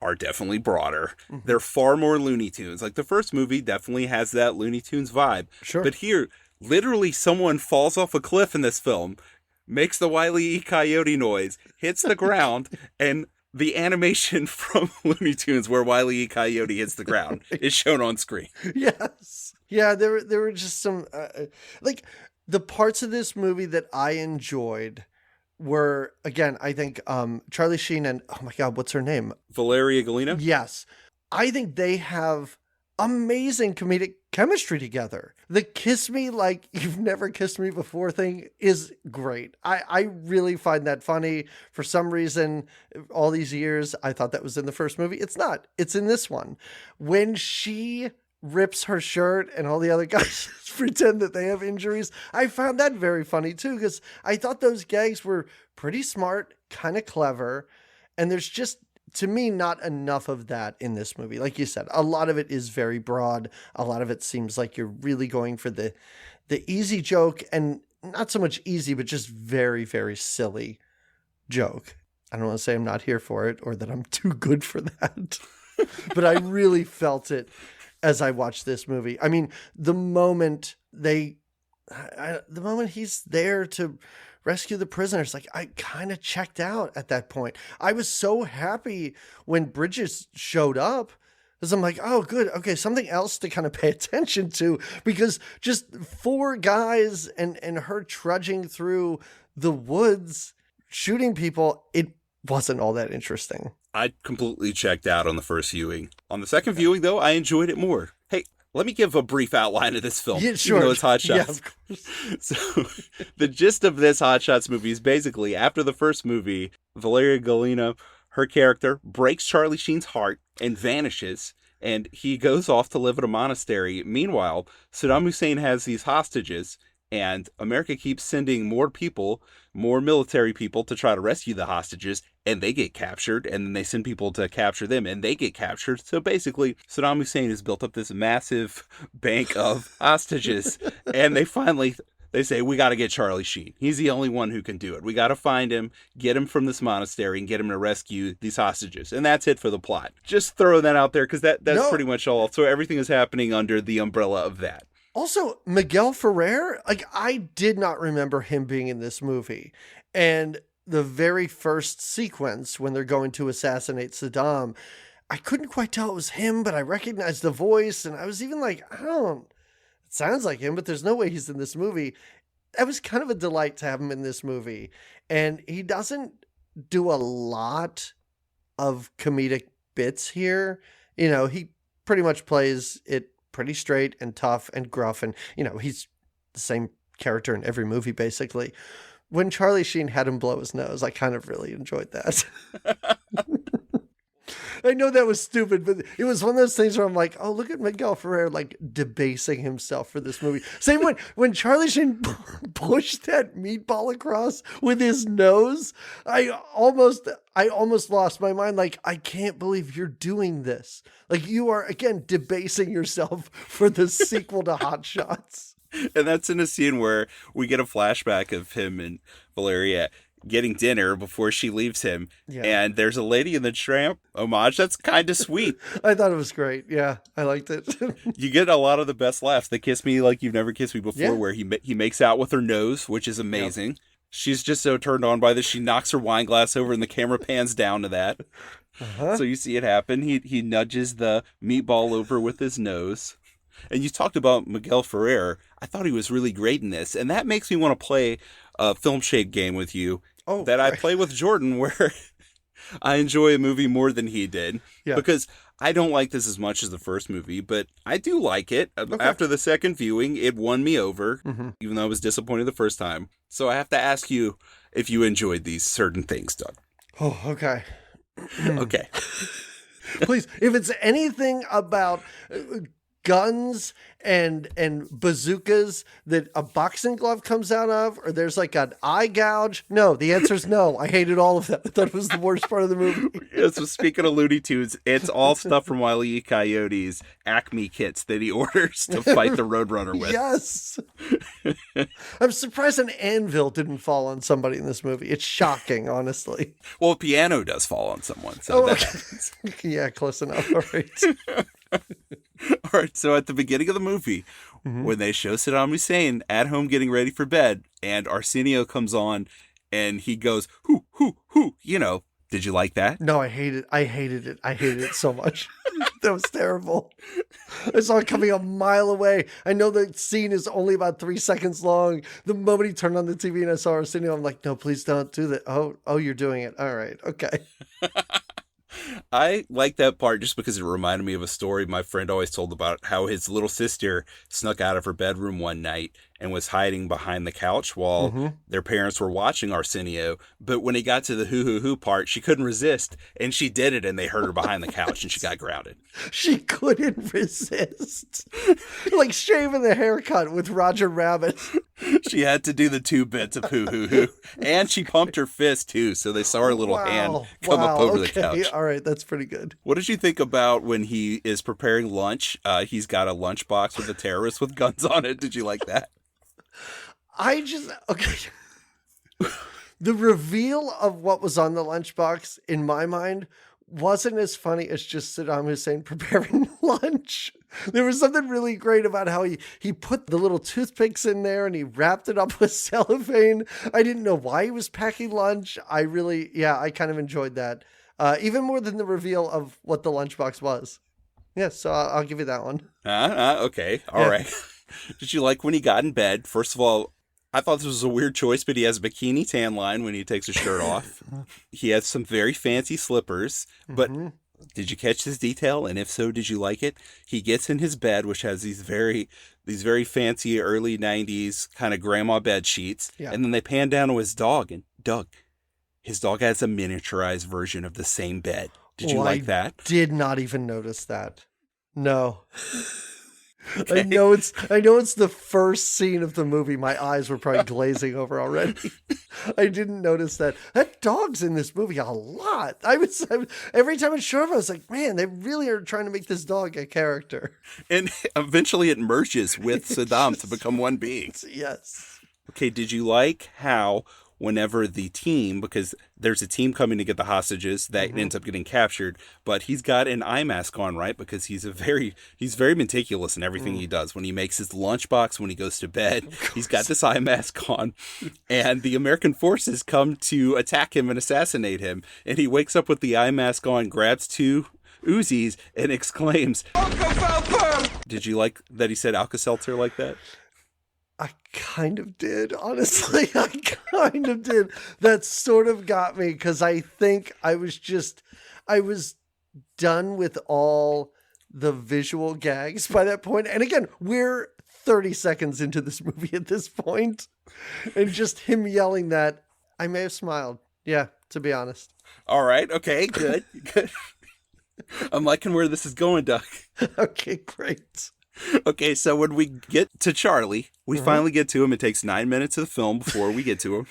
are definitely broader. Mm-hmm. They're far more Looney Tunes. Like the first movie definitely has that Looney Tunes vibe. Sure. But here, literally someone falls off a cliff in this film, makes the Wile E. Coyote noise, hits the ground, and the animation from Looney Tunes where Wile E. Coyote hits the ground is shown on screen. Yes. Yeah, there were just some, like, the parts of this movie that I enjoyed were, again, I think Charlie Sheen and, oh my God, what's her name? Valeria Golino? Yes. I think they have amazing comedic chemistry together. The kiss me like you've never kissed me before thing is great. I really find that funny. For some reason, all these years, I thought that was in the first movie. It's not. It's in this one. When she rips her shirt and all the other guys pretend that they have injuries, I found that very funny too, because I thought those gags were pretty smart, kind of clever, and there's just, to me, not enough of that in this movie. Like you said, a lot of it is very broad. A lot of it seems like you're really going for the easy joke, and not so much easy, but just very, very silly joke. I don't want to say I'm not here for it or that I'm too good for that, but I really felt it as I watched this movie. I mean, the moment he's there to rescue the prisoners, like I kind of checked out at that point. I was so happy when Bridges showed up because I'm like, oh, good. Okay, something else to kind of pay attention to, because just four guys and her trudging through the woods shooting people, it wasn't all that interesting. I completely checked out on the first viewing. On the second viewing, though, I enjoyed it more. Hey, let me give a brief outline of this film. Yeah, sure. Even though it's Hot Shots. Yeah, of course. So, the gist of this Hot Shots movie is basically, after the first movie, Valeria Golino, her character, breaks Charlie Sheen's heart and vanishes, and he goes off to live at a monastery. Meanwhile, Saddam Hussein has these hostages, and America keeps sending more people, more military people, to try to rescue the hostages, and they get captured, and then they send people to capture them, and they get captured. So basically, Saddam Hussein has built up this massive bank of hostages, and they say, we got to get Charlie Sheen. He's the only one who can do it. We got to find him, get him from this monastery, and get him to rescue these hostages. And that's it for the plot. Just throwing that out there, because that's pretty much all. So everything is happening under the umbrella of that. Also, Miguel Ferrer, like, I did not remember him being in this movie. And the very first sequence when they're going to assassinate Saddam, I couldn't quite tell it was him, but I recognized the voice. And I was even like, it sounds like him, but there's no way he's in this movie. That was kind of a delight to have him in this movie. And he doesn't do a lot of comedic bits here. He pretty much plays it pretty straight and tough and gruff. And, he's the same character in every movie, basically. When Charlie Sheen had him blow his nose, I kind of really enjoyed that. I know that was stupid, but it was one of those things where I'm like, oh, look at Miguel Ferrer, like, debasing himself for this movie. Same when Charlie Sheen pushed that meatball across with his nose, I almost lost my mind. Like, I can't believe you're doing this. Like, you are, again, debasing yourself for the sequel to Hot Shots. And that's in a scene where we get a flashback of him and Valeria getting dinner before she leaves him. Yeah. And there's a Lady in the Tramp homage. That's kind of sweet. I thought it was great. Yeah, I liked it. You get a lot of the best laughs. The Kiss Me Like You've Never Kissed Me Before, where he makes out with her nose, which is amazing. Yep. She's just so turned on by this. She knocks her wine glass over and the camera pans down to that. Uh-huh. So you see it happen. He nudges the meatball over with his nose. And you talked about Miguel Ferrer. I thought he was really great in this. And that makes me want to play a film shade game with you that I play with Jordan, where I enjoy a movie more than he did. Yeah. Because I don't like this as much as the first movie, but I do like it. Okay. After the second viewing, it won me over, even though I was disappointed the first time. So I have to ask you if you enjoyed these certain things, Doug. Oh, okay. Okay. Please, if it's anything about guns and bazookas that a boxing glove comes out of, or there's like an eye gouge, no, the answer is no. I hated all of that. I thought it was the worst part of the movie. Yeah, so speaking of Looney Tunes, it's all stuff from Wile E. Coyote's Acme kits that he orders to fight the Roadrunner with. Yes. I'm surprised an anvil didn't fall on somebody in this movie. It's shocking, honestly. Well, a piano does fall on someone, so that happens. Yeah, close enough. All right. All right, so at the beginning of the movie, when they show Saddam Hussein at home getting ready for bed, and Arsenio comes on, and he goes, hoo, hoo, hoo, did you like that? No, I hated it. I hated it so much. That was terrible. I saw it coming a mile away. I know the scene is only about 3 seconds long. The moment he turned on the TV and I saw Arsenio, I'm like, no, please don't do that. Oh, you're doing it. All right. Okay. I like that part just because it reminded me of a story my friend always told about how his little sister snuck out of her bedroom one night and was hiding behind the couch while their parents were watching Arsenio. But when he got to the hoo-hoo-hoo part, she couldn't resist, and she did it, and they heard her behind the couch, and she got grounded. She couldn't resist. Like shaving the haircut with Roger Rabbit. She had to do the 2 bits of hoo-hoo-hoo. And she pumped her fist, too, so they saw her little hand come up over the couch. All right, that's pretty good. What did you think about when he is preparing lunch? He's got a lunchbox with a terrorist with guns on it. Did you like that? Okay. The reveal of what was on the lunchbox, in my mind, wasn't as funny as just Saddam Hussein preparing lunch. There was something really great about how he put the little toothpicks in there and he wrapped it up with cellophane. I didn't know why he was packing lunch. I kind of enjoyed that. Even more than the reveal of what the lunchbox was. Yeah, so I'll give you that one. Okay. All right. Did you like when he got in bed? First of all, I thought this was a weird choice, but he has a bikini tan line when he takes his shirt off. He has some very fancy slippers, but did you catch this detail? And if so, did you like it? He gets in his bed, which has these very fancy early 90s kind of grandma bed sheets. Yeah. And then they pan down to his dog, and his dog has a miniaturized version of the same bed. Did you like that? I did not even notice that. No. Okay. I know it's the first scene of the movie. My eyes were probably glazing over already. I didn't notice that. That dog's in this movie a lot. Every time it showed up, I was like, man, they really are trying to make this dog a character. And eventually it merges with Saddam to become one being. Yes. Okay, did you like how whenever the team, because there's a team coming to get the hostages that ends up getting captured, but he's got an eye mask on, right? Because he's very meticulous in everything he does. When he makes his lunchbox, when he goes to bed, he's got this eye mask on, and the American forces come to attack him and assassinate him, and he wakes up with the eye mask on, grabs 2 Uzis and exclaims, Alka Seltzer! Did you like that he said Alka Seltzer like that? I kind of did, honestly. I kind of did. That sort of got me because I think I was done with all the visual gags by that point. And again, we're 30 seconds into this movie at this point, and just him yelling that, I may have smiled. Yeah, to be honest. All right. Okay, good. Good. I'm liking where this is going, Doug. Okay, great. Okay, so when we get to Charlie, we finally get to him. It takes 9 minutes of the film before we get to him.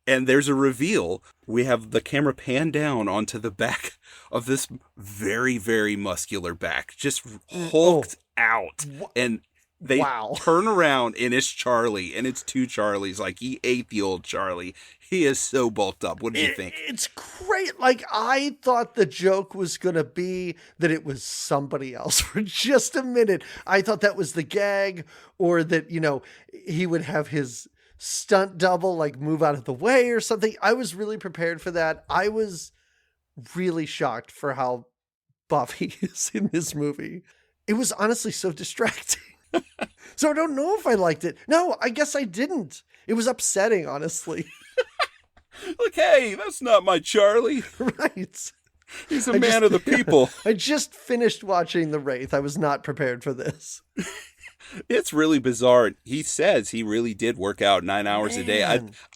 And there's a reveal. We have the camera pan down onto the back of this very, very muscular back, just hulked out. And they turn around, and it's Charlie, and it's two Charlies. Like, he ate the old Charlie. He is so bulked up. What did you think? It's great. Like, I thought the joke was going to be that it was somebody else for just a minute. I thought that was the gag, or that, you know, he would have his stunt double, like, move out of the way or something. I was really prepared for that. I was really shocked for how buff he is in this movie. It was honestly so distracting. So I don't know if I liked it. No, I guess I didn't. It was upsetting, honestly. Like, hey, that's not my Charlie. Right. He's a man of the people. I just finished watching The Wraith. I was not prepared for this. It's really bizarre. He says he really did work out 9 hours a day.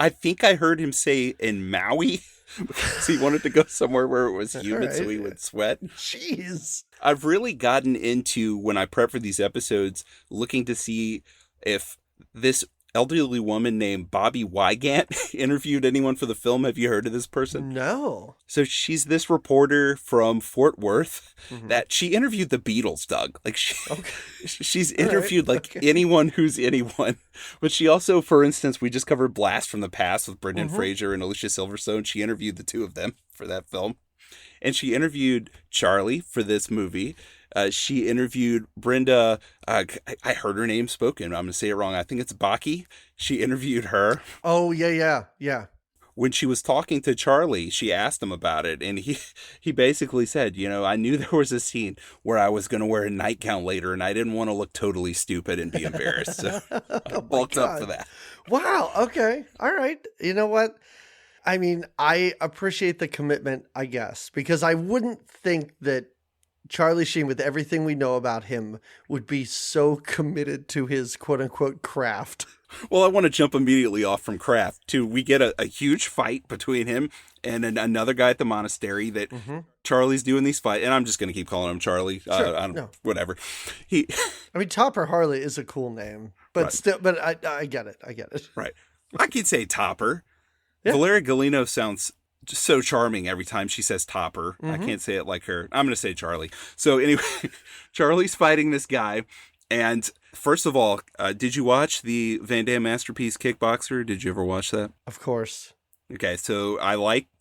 I think I heard him say in Maui, because he wanted to go somewhere where it was humid so he would sweat. Jeez. I've really gotten into, when I prep for these episodes, looking to see if this elderly woman named Bobby Wygant interviewed anyone for the film. Have you heard of this person? No. So she's this reporter from Fort Worth that she interviewed the Beatles, Doug. Like, she's interviewed anyone who's anyone. But she also, for instance, we just covered Blast from the Past with Brendan Fraser and Alicia Silverstone. She interviewed the two of them for that film. And she interviewed Charlie for this movie. She interviewed Brenda. I heard her name spoken. I'm going to say it wrong. I think it's Baki. She interviewed her. Oh, yeah. When she was talking to Charlie, she asked him about it. And he basically said, you know, I knew there was a scene where I was going to wear a nightgown later, and I didn't want to look totally stupid and be embarrassed. So I bulked up for that. Wow. Okay. All right. You know what? I mean, I appreciate the commitment, I guess, because I wouldn't think that Charlie Sheen, with everything we know about him, would be so committed to his quote-unquote craft. Well, I want to jump immediately off from craft to, we get a huge fight between him and another guy at the monastery that Charlie's doing these fights. And I'm just going to keep calling him Charlie. Sure. Whatever. I mean, Topper Harley is a cool name, but still, but I get it. Right. I could say Topper. Yeah. Valeria Golino sounds just so charming every time she says Topper. I can't say it like her. I'm going to say Charlie. So anyway, Charlie's fighting this guy. And first of all, did you watch the Van Damme Masterpiece Kickboxer? Did you ever watch that? Of course. Okay, so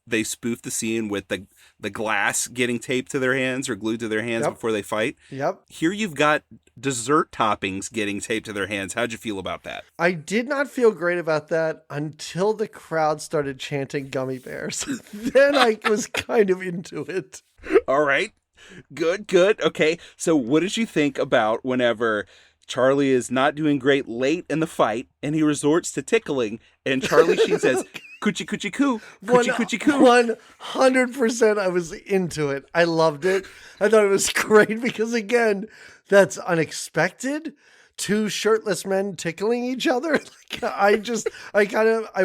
they spoofed the scene with the glass getting taped to their hands or glued to their hands before they fight. Yep. Here you've got dessert toppings getting taped to their hands. How'd you feel about that? I did not feel great about that until the crowd started chanting gummy bears. Then I was kind of into it. All right. Good. Okay, so what did you think about whenever Charlie is not doing great late in the fight and he resorts to tickling and Charlie Sheen says, coochie coochie coo, coochie coochie coo. 100% I was into it. I loved it. I thought it was great because, again, that's unexpected. Two shirtless men tickling each other. I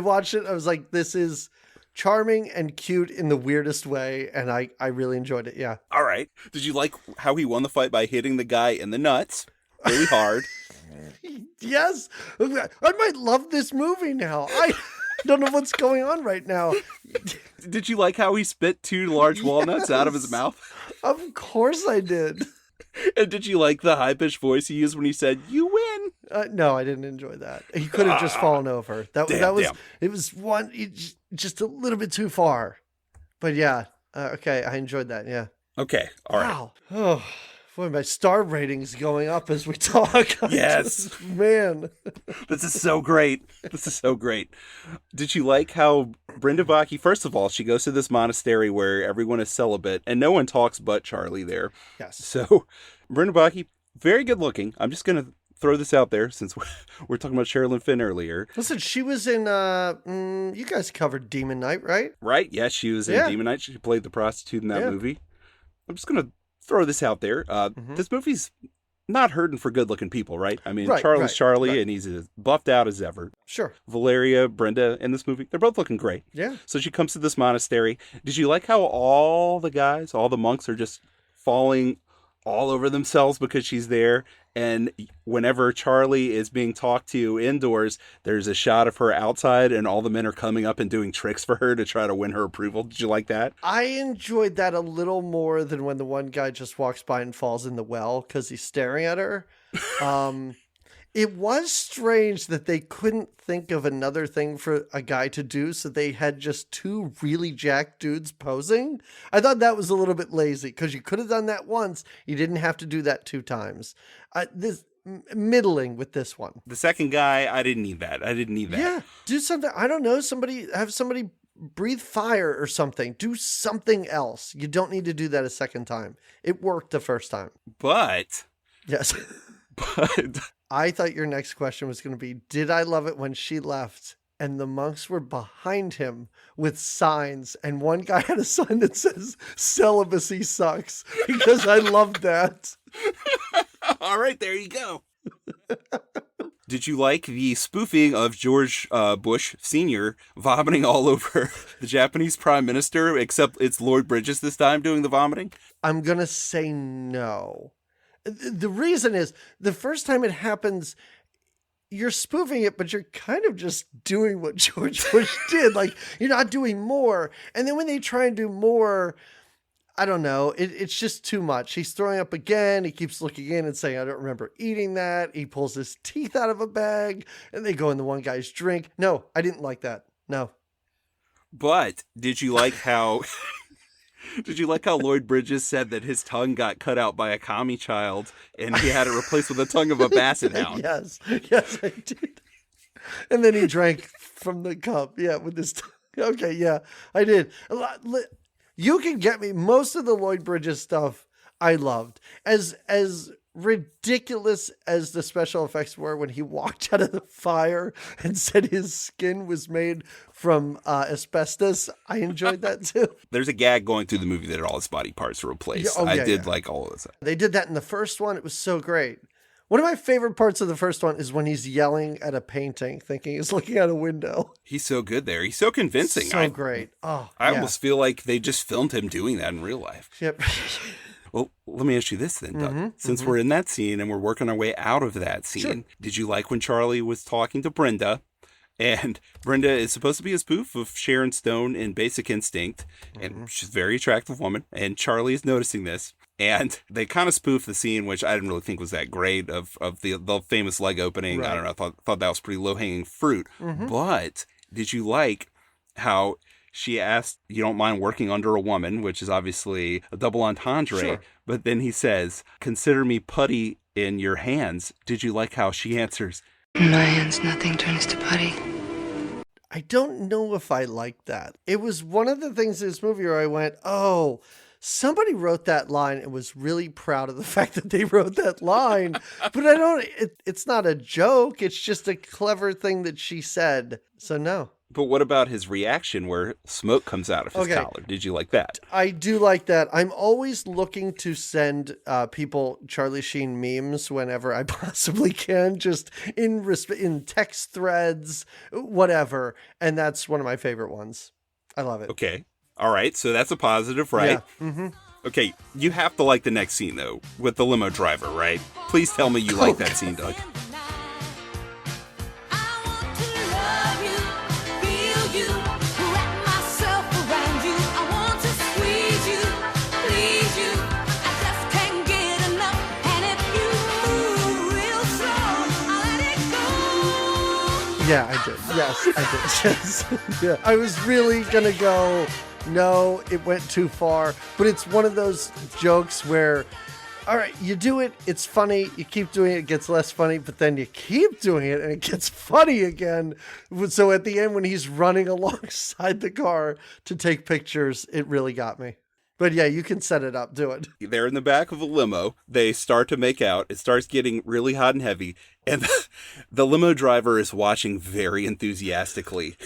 watched it. I was like, this is charming and cute in the weirdest way, and I really enjoyed it. Yeah. All right. Did you like how he won the fight by hitting the guy in the nuts really hard? Yes. I might love this movie now. I don't know what's going on right now. Did you like how he spit 2 large walnuts out of his mouth? Of course I did. And did you like the high-pitched voice he used when he said, "You win"? No, I didn't enjoy that. He could have just fallen over. It was just a little bit too far. But yeah, okay, I enjoyed that. Yeah. Okay, all right. Wow. Oh, boy, my star rating's going up as we talk. Yes. Man. This is so great. Did you like how Brenda Baki, first of all, she goes to this monastery where everyone is celibate and no one talks but Charlie there. Yes. So Brenda Baki, very good looking. I'm just going to throw this out there since we're talking about Sherilyn Fenn earlier. Listen, she was in, you guys covered Demon Knight, right? Right. Yes, she was in Demon Knight. She played the prostitute in that movie. I'm just going to throw this out there. This movie's not hurting for good-looking people, right? I mean, Charlie's Charlie, and he's as buffed out as ever. Sure. Valeria, Brenda, in this movie, they're both looking great. Yeah. So she comes to this monastery. Did you like how all the monks are just falling all over themselves because she's there? And whenever Charlie is being talked to indoors, there's a shot of her outside and all the men are coming up and doing tricks for her to try to win her approval. Did you like that? I enjoyed that a little more than when the one guy just walks by and falls in the well because he's staring at her. It was strange that they couldn't think of another thing for a guy to do, so they had just two really jacked dudes posing. I thought that was a little bit lazy because you could have done that once. You didn't have to do that 2 times. This middling with this one. The second guy, I didn't need that. Yeah, do something. I don't know. Have somebody breathe fire or something. Do something else. You don't need to do that a second time. It worked the first time. But yes. But I thought your next question was going to be, did I love it when she left and the monks were behind him with signs, and one guy had a sign that says celibacy sucks, because I loved that. All right, there you go. Did you like the spoofing of George Bush Sr. vomiting all over the Japanese Prime Minister, except it's Lloyd Bridges this time doing the vomiting? I'm going to say no. The reason is, the first time it happens, you're spoofing it, but you're kind of just doing what George Bush did. Like, you're not doing more. And then when they try and do more, I don't know. It's just too much. He's throwing up again. He keeps looking in and saying, I don't remember eating that. He pulls his teeth out of a bag and they go in the one guy's drink. No, I didn't like that. No. But did you like how... Did you like how Lloyd Bridges said that his tongue got cut out by a commie child and he had it replaced with the tongue of a basset hound? Yes, I did. And then he drank from the cup. Yeah, with his tongue. Okay, yeah, I did. You can get me. Most of the Lloyd Bridges stuff I loved. As ridiculous as the special effects were when he walked out of the fire and said his skin was made from asbestos, I enjoyed that too. There's a gag going through the movie that all his body parts are replaced. I did like all of this. They did that in the first one. It was so great. One of my favorite parts of the first one is when he's yelling at a painting, thinking he's looking out a window. He's so good there. He's so convincing. So great. Oh, I almost feel like they just filmed him doing that in real life. Yep. Well, let me ask you this then, Doug. Since we're in that scene and we're working our way out of that scene, did you like when Charlie was talking to Brenda? And Brenda is supposed to be a spoof of Sharon Stone in Basic Instinct, and she's a very attractive woman, and Charlie is noticing this. And they kind of spoof the scene, which I didn't really think was that great, of the famous leg opening. Right. I don't know, I thought that was pretty low-hanging fruit. But did you like how she asked, you don't mind working under a woman, which is obviously a double entendre, but then he says, consider me putty in your hands. Did you like how she answers, in my hands, nothing turns to putty. I don't know if I liked that. It was one of the things in this movie where I went, oh, somebody wrote that line and was really proud of the fact that they wrote that line. But it's not a joke. It's just a clever thing that she said. So no. But what about his reaction where smoke comes out of his collar? Did you like that? I do like that. I'm always looking to send people Charlie Sheen memes whenever I possibly can, just in text threads, whatever. And that's one of my favorite ones. I love it. Okay. All right. So that's a positive, right? Yeah. Okay. You have to like the next scene, though, with the limo driver, right? Please tell me you like that scene, Doug. Yeah, I did. Yes, I did. Yes. Yeah. I was really going to go, no, it went too far. But it's one of those jokes where all right, you do it, it's funny, you keep doing it, it gets less funny, but then you keep doing it and it gets funny again. So at the end, when he's running alongside the car to take pictures, it really got me. But yeah, you can set it up, do it. They're in the back of a limo. They start to make out. It starts getting really hot and heavy. And the limo driver is watching very enthusiastically.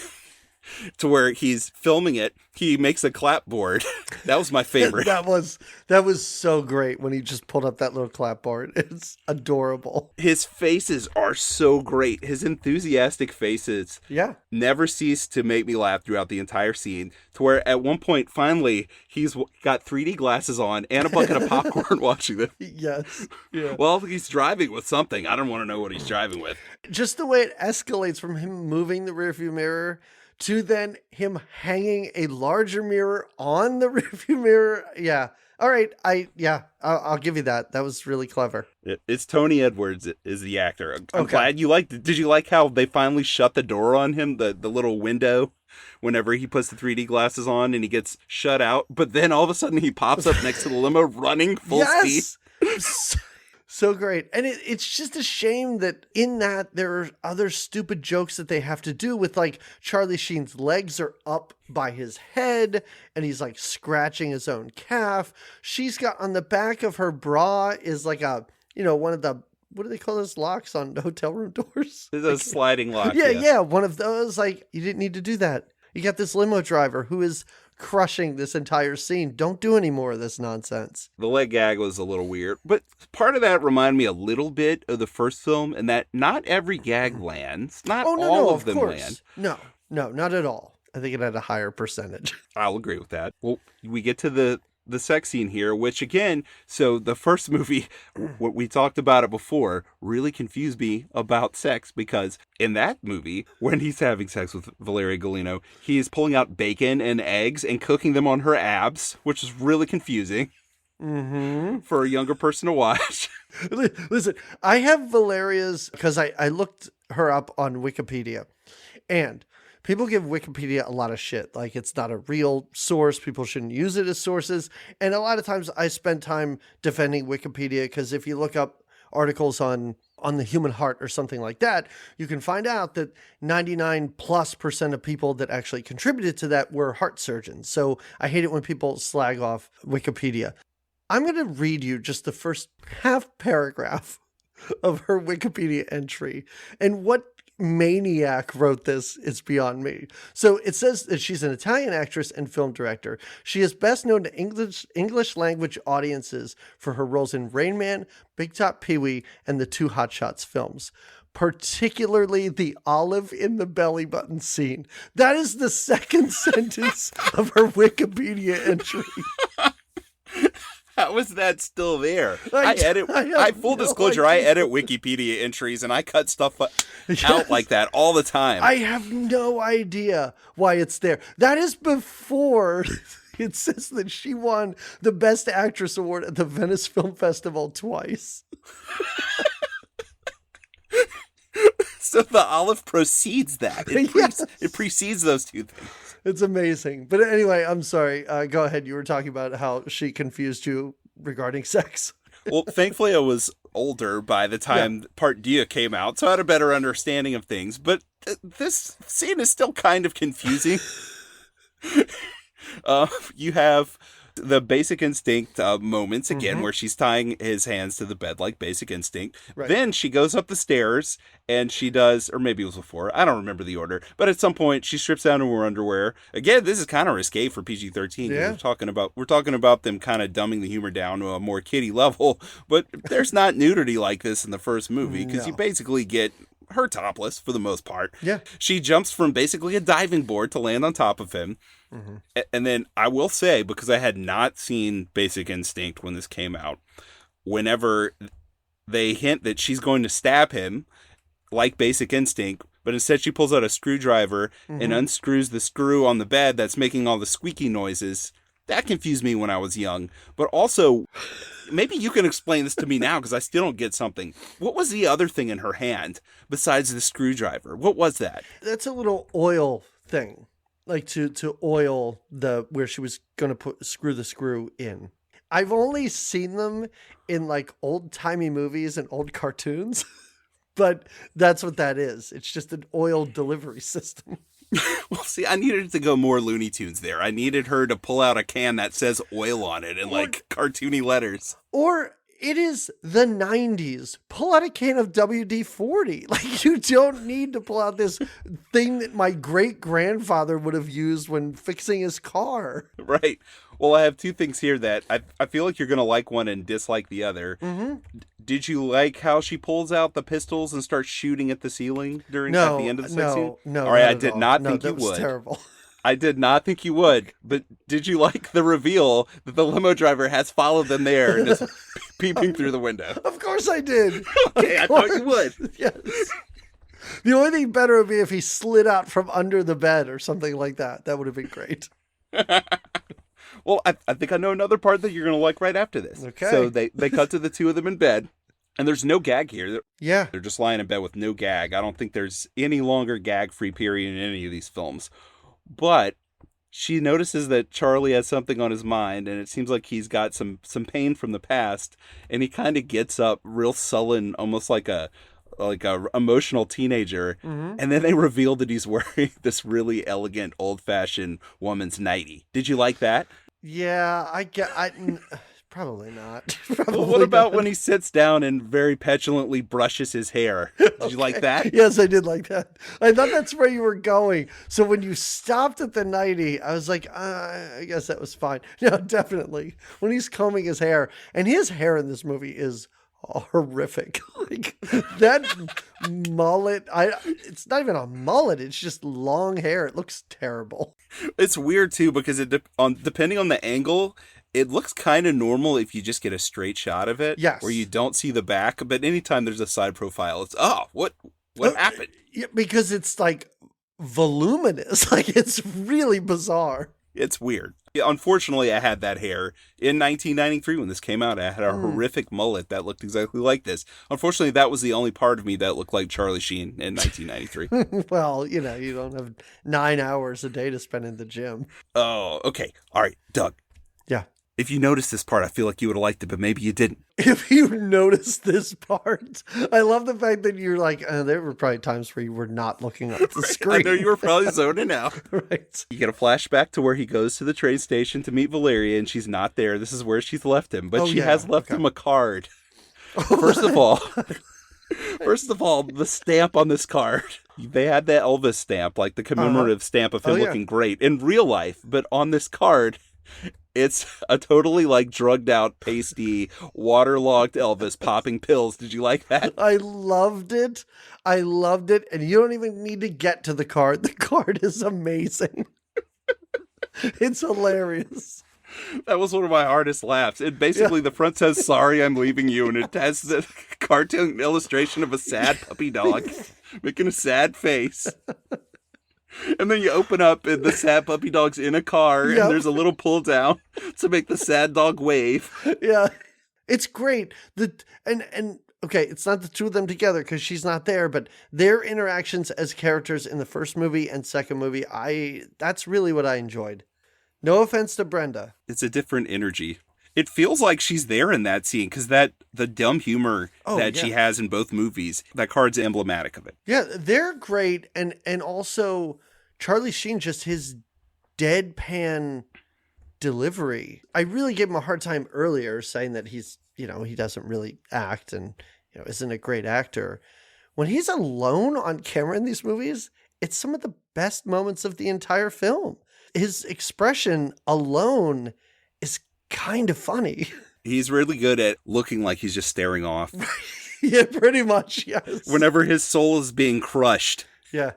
To where he's filming it, he makes a clapboard. That was my favorite. That was so great when he just pulled up that little clapboard. It's adorable. His faces are so great. His enthusiastic faces never cease to make me laugh throughout the entire scene. To where at one point, finally, he's got 3D glasses on and a bucket of popcorn watching them. Yes. Yeah. Well, he's driving with something. I don't want to know what he's driving with. Just the way it escalates from him moving the rearview mirror to then him hanging a larger mirror on the rearview mirror. Yeah. All right. I'll give you that. That was really clever. It's Tony Edwards is the actor. I'm Okay. glad you liked it. Did you like how they finally shut the door on him, the little window, whenever he puts the 3D glasses on and he gets shut out? But then all of a sudden he pops up next to the limo running full speed. So great. And it's just a shame that in that there are other stupid jokes that they have to do with, like, Charlie Sheen's legs are up by his head and he's like scratching his own calf. She's got on the back of her bra is like one of the, what do they call those locks on hotel room doors? It's a sliding lock. Yeah. One of those. Like, you didn't need to do that. You got this limo driver who is crushing this entire scene. Don't do any more of this nonsense. The leg gag was a little weird, but part of that reminded me a little bit of the first film, and that not every gag lands. Not all of them land. No, not at all. I think it had a higher percentage. I'll agree with that. Well, we get to the sex scene here, which again, so the first movie, what we talked about it before, really confused me about sex, because in that movie, when he's having sex with Valeria Golino, he is pulling out bacon and eggs and cooking them on her abs, which is really confusing for a younger person to watch. Listen, I have Valeria's, because I looked her up on Wikipedia, and people give Wikipedia a lot of shit. Like, it's not a real source. People shouldn't use it as sources. And a lot of times I spend time defending Wikipedia, because if you look up articles on the human heart or something like that, you can find out that 99+% of people that actually contributed to that were heart surgeons. So I hate it when people slag off Wikipedia. I'm going to read you just the first half paragraph of her Wikipedia entry. And what maniac wrote this is beyond me. So it says that she's an Italian actress and film director. She is best known to English language audiences for her roles in Rain Man, Big Top Pee-wee, and the 2 Hot Shots films, particularly the olive in the belly button scene. That is the second sentence of her Wikipedia entry. How is that still there? Full disclosure, idea. I edit Wikipedia entries and I cut stuff out like that all the time. I have no idea why it's there. That is before it says that she won the Best Actress Award at the Venice Film Festival twice. So the olive precedes that. It precedes those two things. It's amazing. But anyway, I'm sorry. Go ahead. You were talking about how she confused you regarding sex. Well, thankfully I was older by the time Part Deux came out, so I had a better understanding of things. But this scene is still kind of confusing. You have the Basic Instinct moments again, where she's tying his hands to the bed like Basic Instinct. Right. Then she goes up the stairs and she does, or maybe it was before, I don't remember the order, but at some point she strips down to her underwear. Again, this is kind of risque for PG-13. Yeah. We're talking about them kind of dumbing the humor down to a more kiddie level, but there's not nudity like this in the first movie, because you basically get her topless for the most part. Yeah. She jumps from basically a diving board to land on top of him. And then I will say, because I had not seen Basic Instinct when this came out, whenever they hint that she's going to stab him, like Basic Instinct, but instead she pulls out a screwdriver and unscrews the screw on the bed that's making all the squeaky noises. That confused me when I was young. But also, maybe you can explain this to me now, because I still don't get something. What was the other thing in her hand besides the screwdriver? What was that? That's a little oil thing. Like to oil where she was going to screw the screw in. I've only seen them in like old timey movies and old cartoons, but that's what that is. It's just an oil delivery system. Well, see, I needed to go more Looney Tunes there. I needed her to pull out a can that says oil on it in like cartoony letters. Or it is the 90s. Pull out a can of WD-40. Like, you don't need to pull out this thing that my great-grandfather would have used when fixing his car. Right. Well, I have two things here that I feel like you're going to like one and dislike the other. Mm-hmm. Did you like how she pulls out the pistols and starts shooting at the ceiling at the end of the sex scene? No. All right, I did not think you would. That was terrible. I did not think you would, but did you like the reveal that the limo driver has followed them there and is peeping through the window? Of course I did. Okay, I thought you would. Yes. The only thing better would be if he slid out from under the bed or something like that. That would have been great. Well, I think I know another part that you're going to like right after this. Okay. So they cut to the two of them in bed, and there's no gag here. Yeah. They're just lying in bed with no gag. I don't think there's any longer gag-free period in any of these films. But she notices that Charlie has something on his mind, and it seems like he's got some pain from the past, and he kind of gets up real sullen, almost like a emotional teenager, and then they reveal that he's wearing this really elegant, old-fashioned woman's nightie. Did you like that? Yeah, probably not. Well, what about when he sits down and very petulantly brushes his hair? Did you like that? Yes, I did like that. I thought that's where you were going. So when you stopped at the 90, I was like, I guess that was fine. No, definitely. When he's combing his hair, and his hair in this movie is horrific. Like that mullet, it's not even a mullet. It's just long hair. It looks terrible. It's weird too because depending on the angle, it looks kind of normal if you just get a straight shot of it. Yes. Where you don't see the back, but anytime there's a side profile, it's what happened? Yeah, because it's like voluminous. Like it's really bizarre. It's weird. Yeah, unfortunately, I had that hair in 1993 when this came out. I had a horrific mullet that looked exactly like this. Unfortunately, that was the only part of me that looked like Charlie Sheen in 1993. Well, you don't have 9 hours a day to spend in the gym. Oh, okay. All right, Doug. Yeah. If you noticed this part, I feel like you would have liked it, but maybe you didn't. If you noticed this part, I love the fact that you're like, there were probably times where you were not looking at the screen. I know you were probably zoning out. Right. You get a flashback to where he goes to the train station to meet Valeria, and she's not there. This is where she's left him, but she has left him a card. First of all, the stamp on this card. They had that Elvis stamp, like the commemorative stamp of him looking great in real life, but on this card, it's a totally like drugged out, pasty, waterlogged Elvis popping pills. Did you like that? I loved it. And you don't even need to get to the card. The card is amazing. It's hilarious. That was one of my hardest laughs. It basically, the front says, "Sorry, I'm leaving you." And it has the cartoon illustration of a sad puppy dog making a sad face. And then you open up and the sad puppy dog's in a car and there's a little pull down to make the sad dog wave. Yeah. It's great. And okay, it's not the two of them together because she's not there, but their interactions as characters in the first movie and second movie, that's really what I enjoyed. No offense to Brenda. It's a different energy. It feels like she's there in that scene because the dumb humor she has in both movies, that card's emblematic of it. Yeah, they're great. And also Charlie Sheen, just his deadpan delivery. I really gave him a hard time earlier saying that he's, he doesn't really act and, isn't a great actor. When he's alone on camera in these movies, it's some of the best moments of the entire film. His expression alone is kind of funny. He's really good at looking like he's just staring off. Yeah, pretty much, yes. Whenever his soul is being crushed. Yeah.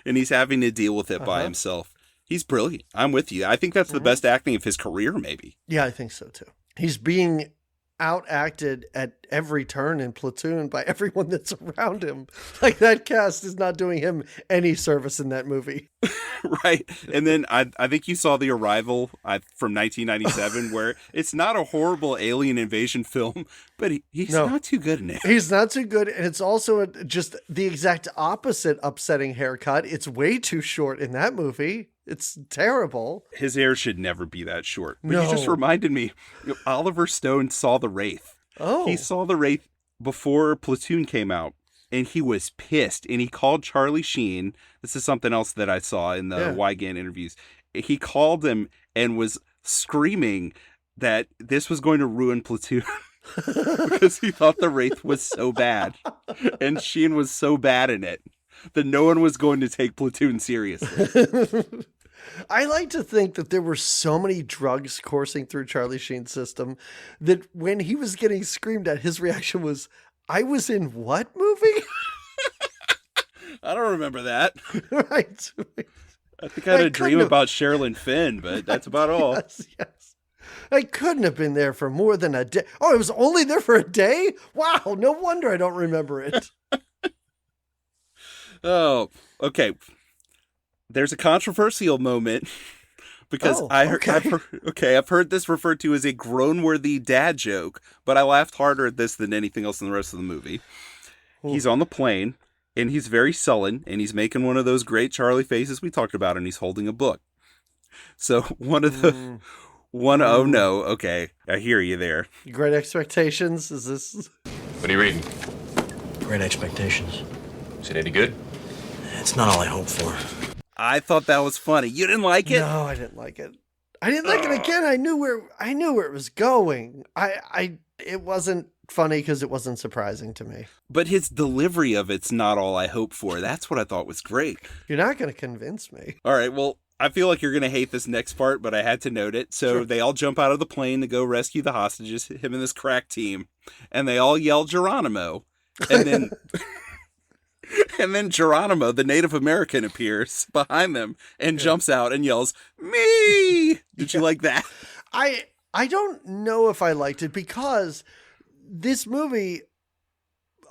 And he's having to deal with it by himself. He's brilliant. I'm with you. I think that's the best acting of his career, maybe. Yeah, I think so, too. He's being outacted at every turn in Platoon by everyone that's around him. Like, that cast is not doing him any service in that movie. Right. And then I think you saw The Arrival from 1997, where it's not a horrible alien invasion film, but he's not too good in it. He's not too good. And it's also just the exact opposite upsetting haircut. It's way too short in that movie. It's terrible. His hair should never be that short. But No. you just reminded me, Oliver Stone saw the Wraith. Oh. He saw the Wraith before Platoon came out, and he was pissed. And he called Charlie Sheen. This is something else that I saw in the Wygant interviews. He called him and was screaming that this was going to ruin Platoon because he thought the Wraith was so bad. And Sheen was so bad in it that no one was going to take Platoon seriously. I like to think that there were so many drugs coursing through Charlie Sheen's system that when he was getting screamed at, his reaction was, I was in what movie? I don't remember that. Right. I think I had a dream about Sherilyn Fenn, but that's about all. Yes. I couldn't have been there for more than a day. Oh, it was only there for a day? Wow, no wonder I don't remember it. Oh, okay. There's a controversial moment because I've heard this referred to as a groan-worthy dad joke, but I laughed harder at this than anything else in the rest of the movie. Ooh. He's on the plane, and he's very sullen, and he's making one of those great Charlie faces we talked about, and he's holding a book. So oh no, okay, I hear you there. Great Expectations, is this? What are you reading? Great Expectations. Is it any good? It's not all I hoped for. I thought that was funny. You didn't like it? No, I didn't like it. I didn't like it again. I knew where it was going. It wasn't funny because it wasn't surprising to me. But his delivery of it's not all I hoped for. That's what I thought was great. You're not going to convince me. All right, well, I feel like you're going to hate this next part, but I had to note it. So They all jump out of the plane to go rescue the hostages, him and this crack team, and they all yell Geronimo. And then and then Geronimo, the Native American, appears behind them and jumps out and yells, "Me!" Did you like that? I don't know if I liked it because this movie,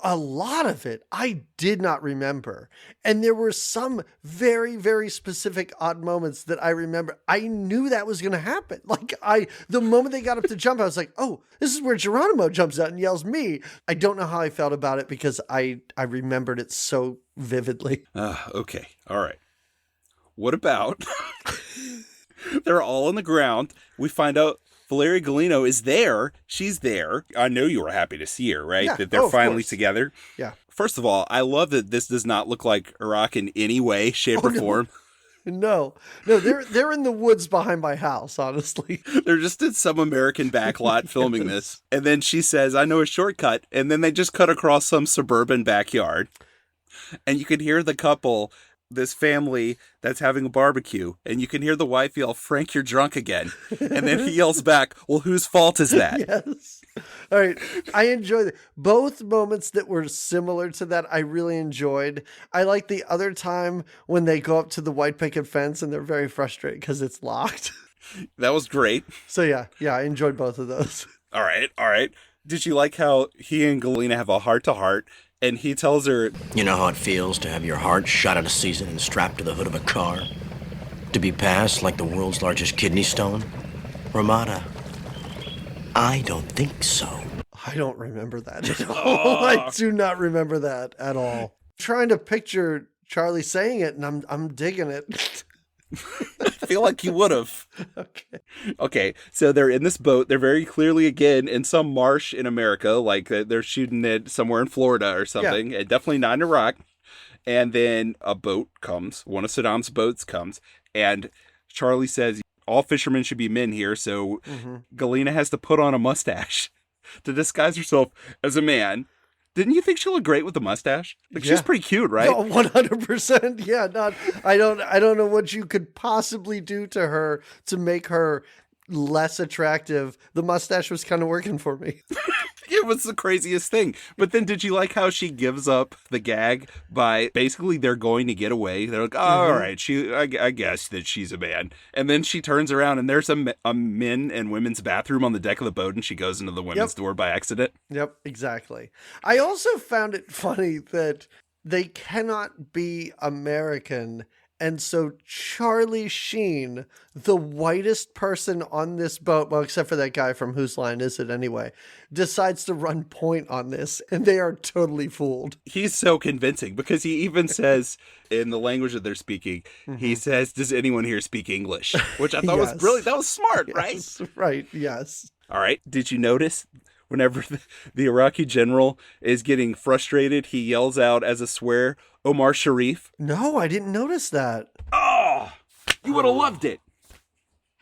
a lot of it, I did not remember. And there were some very, very specific odd moments that I remember. I knew that was going to happen. Like the moment they got up to jump, I was like, oh, this is where Geronimo jumps out and yells me. I don't know how I felt about it because I remembered it so vividly. Okay. All right. What about they're all on the ground. We find out Valeria Golino is there. She's there. I know you were happy to see her, right? Yeah. That they're finally course. together. Yeah. First of all, I love that this does not look like Iraq in any way, shape, or form. No, they're in the woods behind my house, honestly. They're just in some American backlot filming this. And then she says, I know a shortcut. And then they just cut across some suburban backyard. And you can hear the couple, this family that's having a barbecue, and you can hear the wife yell, "Frank, you're drunk again." And then he yells back, "Well, whose fault is that?" Yes. All right. I enjoyed it. Both moments that were similar to that, I really enjoyed. I like the other time when they go up to the white picket fence and they're very frustrated because it's locked. That was great. So yeah, I enjoyed both of those. All right. Did you like how he and Galena have a heart-to-heart? And he tells her, You know how it feels to have your heart shot out of season and strapped to the hood of a car? To be passed like the world's largest kidney stone? Ramada, I don't think so. I don't remember that at all. I do not remember that at all. Trying to picture Charlie saying it, and I'm digging it. I feel like you would have. Okay, so they're in this boat. They're very clearly, again, in some marsh in America, like they're shooting it somewhere in Florida or something, and definitely not in Iraq. And then a boat comes, one of Saddam's boats comes, and Charlie says, all fishermen should be men here, so Galena has to put on a mustache to disguise herself as a man. Didn't you think she looked great with the mustache? Like she's pretty cute, right? No, 100%. Yeah, I don't know what you could possibly do to her to make her less attractive. The mustache was kind of working for me. It was the craziest thing. But then did you like how she gives up the gag by basically they're going to get away? They're like, all right, I guess that she's a man. And then she turns around and there's a men and women's bathroom on the deck of the boat and she goes into the women's door by accident. Yep, exactly. I also found it funny that they cannot be American And so Charlie Sheen, the whitest person on this boat, well, except for that guy from Whose Line Is It Anyway, decides to run point on this, and they are totally fooled. He's so convincing because he even says, in the language that they're speaking, he says, "Does anyone here speak English?" Which I thought was brilliant. That was smart, Yes, right? Right, yes. All right. Did you notice whenever the Iraqi general is getting frustrated, he yells out as a swear, "Omar Sharif"? No, I didn't notice that. Oh, you would have loved it.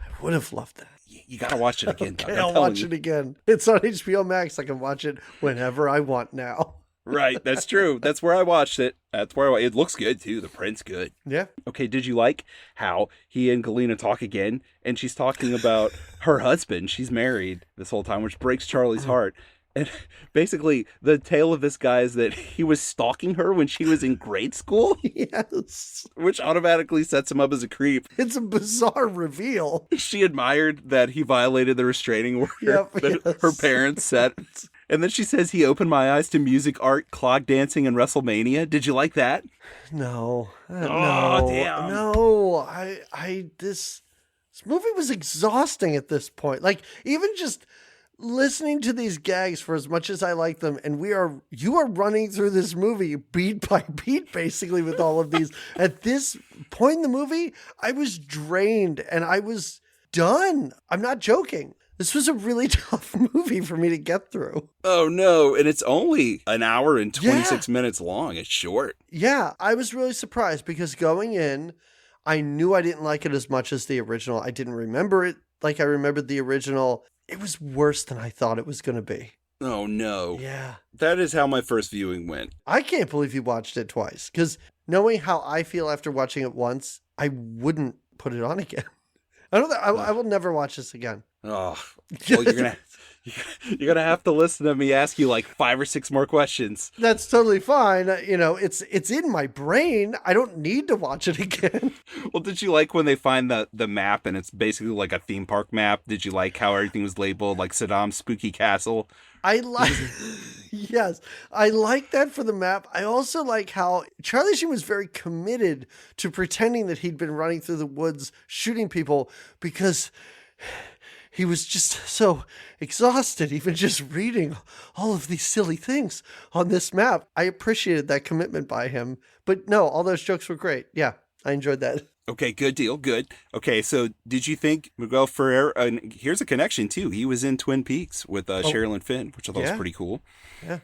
I would have loved that. You got to watch it again. Okay, I'll watch it again. It's on HBO Max. I can watch it whenever I want now. Right, that's true. That's where I watched it. It looks good too. The print's good. Yeah. Okay, did you like how he and Galena talk again? And she's talking about her husband. She's married this whole time, which breaks Charlie's heart. And basically, the tale of this guy is that he was stalking her when she was in grade school, Yes. which automatically sets him up as a creep. It's a bizarre reveal. She admired that he violated the restraining order that yes. her parents set. And then she says he opened my eyes to music, art, clog dancing, and WrestleMania. Did you like that? No. Oh, damn. No. This movie was exhausting at this point. Like, even just listening to these gags, for as much as I like them, and you are running through this movie beat by beat, basically, with all of these. At this point in the movie, I was drained and I was done. I'm not joking. This was a really tough movie for me to get through. Oh, no. And it's only an hour and 26 minutes long. It's short. Yeah, I was really surprised because going in, I knew I didn't like it as much as the original. I didn't remember it like I remembered the original. It was worse than I thought it was going to be. Oh, no. Yeah. That is how my first viewing went. I can't believe you watched it twice because knowing how I feel after watching it once, I wouldn't put it on again. I will never watch this again. Oh, well, you're gonna have to listen to me ask you like 5 or 6 more questions. That's totally fine. It's in my brain. I don't need to watch it again. Well, did you like when they find the map and it's basically like a theme park map? Did you like how everything was labeled like Saddam's spooky castle? Yes, I like that for the map. I also like how Charlie Sheen was very committed to pretending that he'd been running through the woods shooting people because he was just so exhausted, even just reading all of these silly things on this map. I appreciated that commitment by him. But no, all those jokes were great. Yeah, I enjoyed that. Okay, good deal. Good. Okay, so did you think Miguel Ferrer, and here's a connection too. He was in Twin Peaks with Sherilyn Fenn, which I thought was pretty cool. Yeah.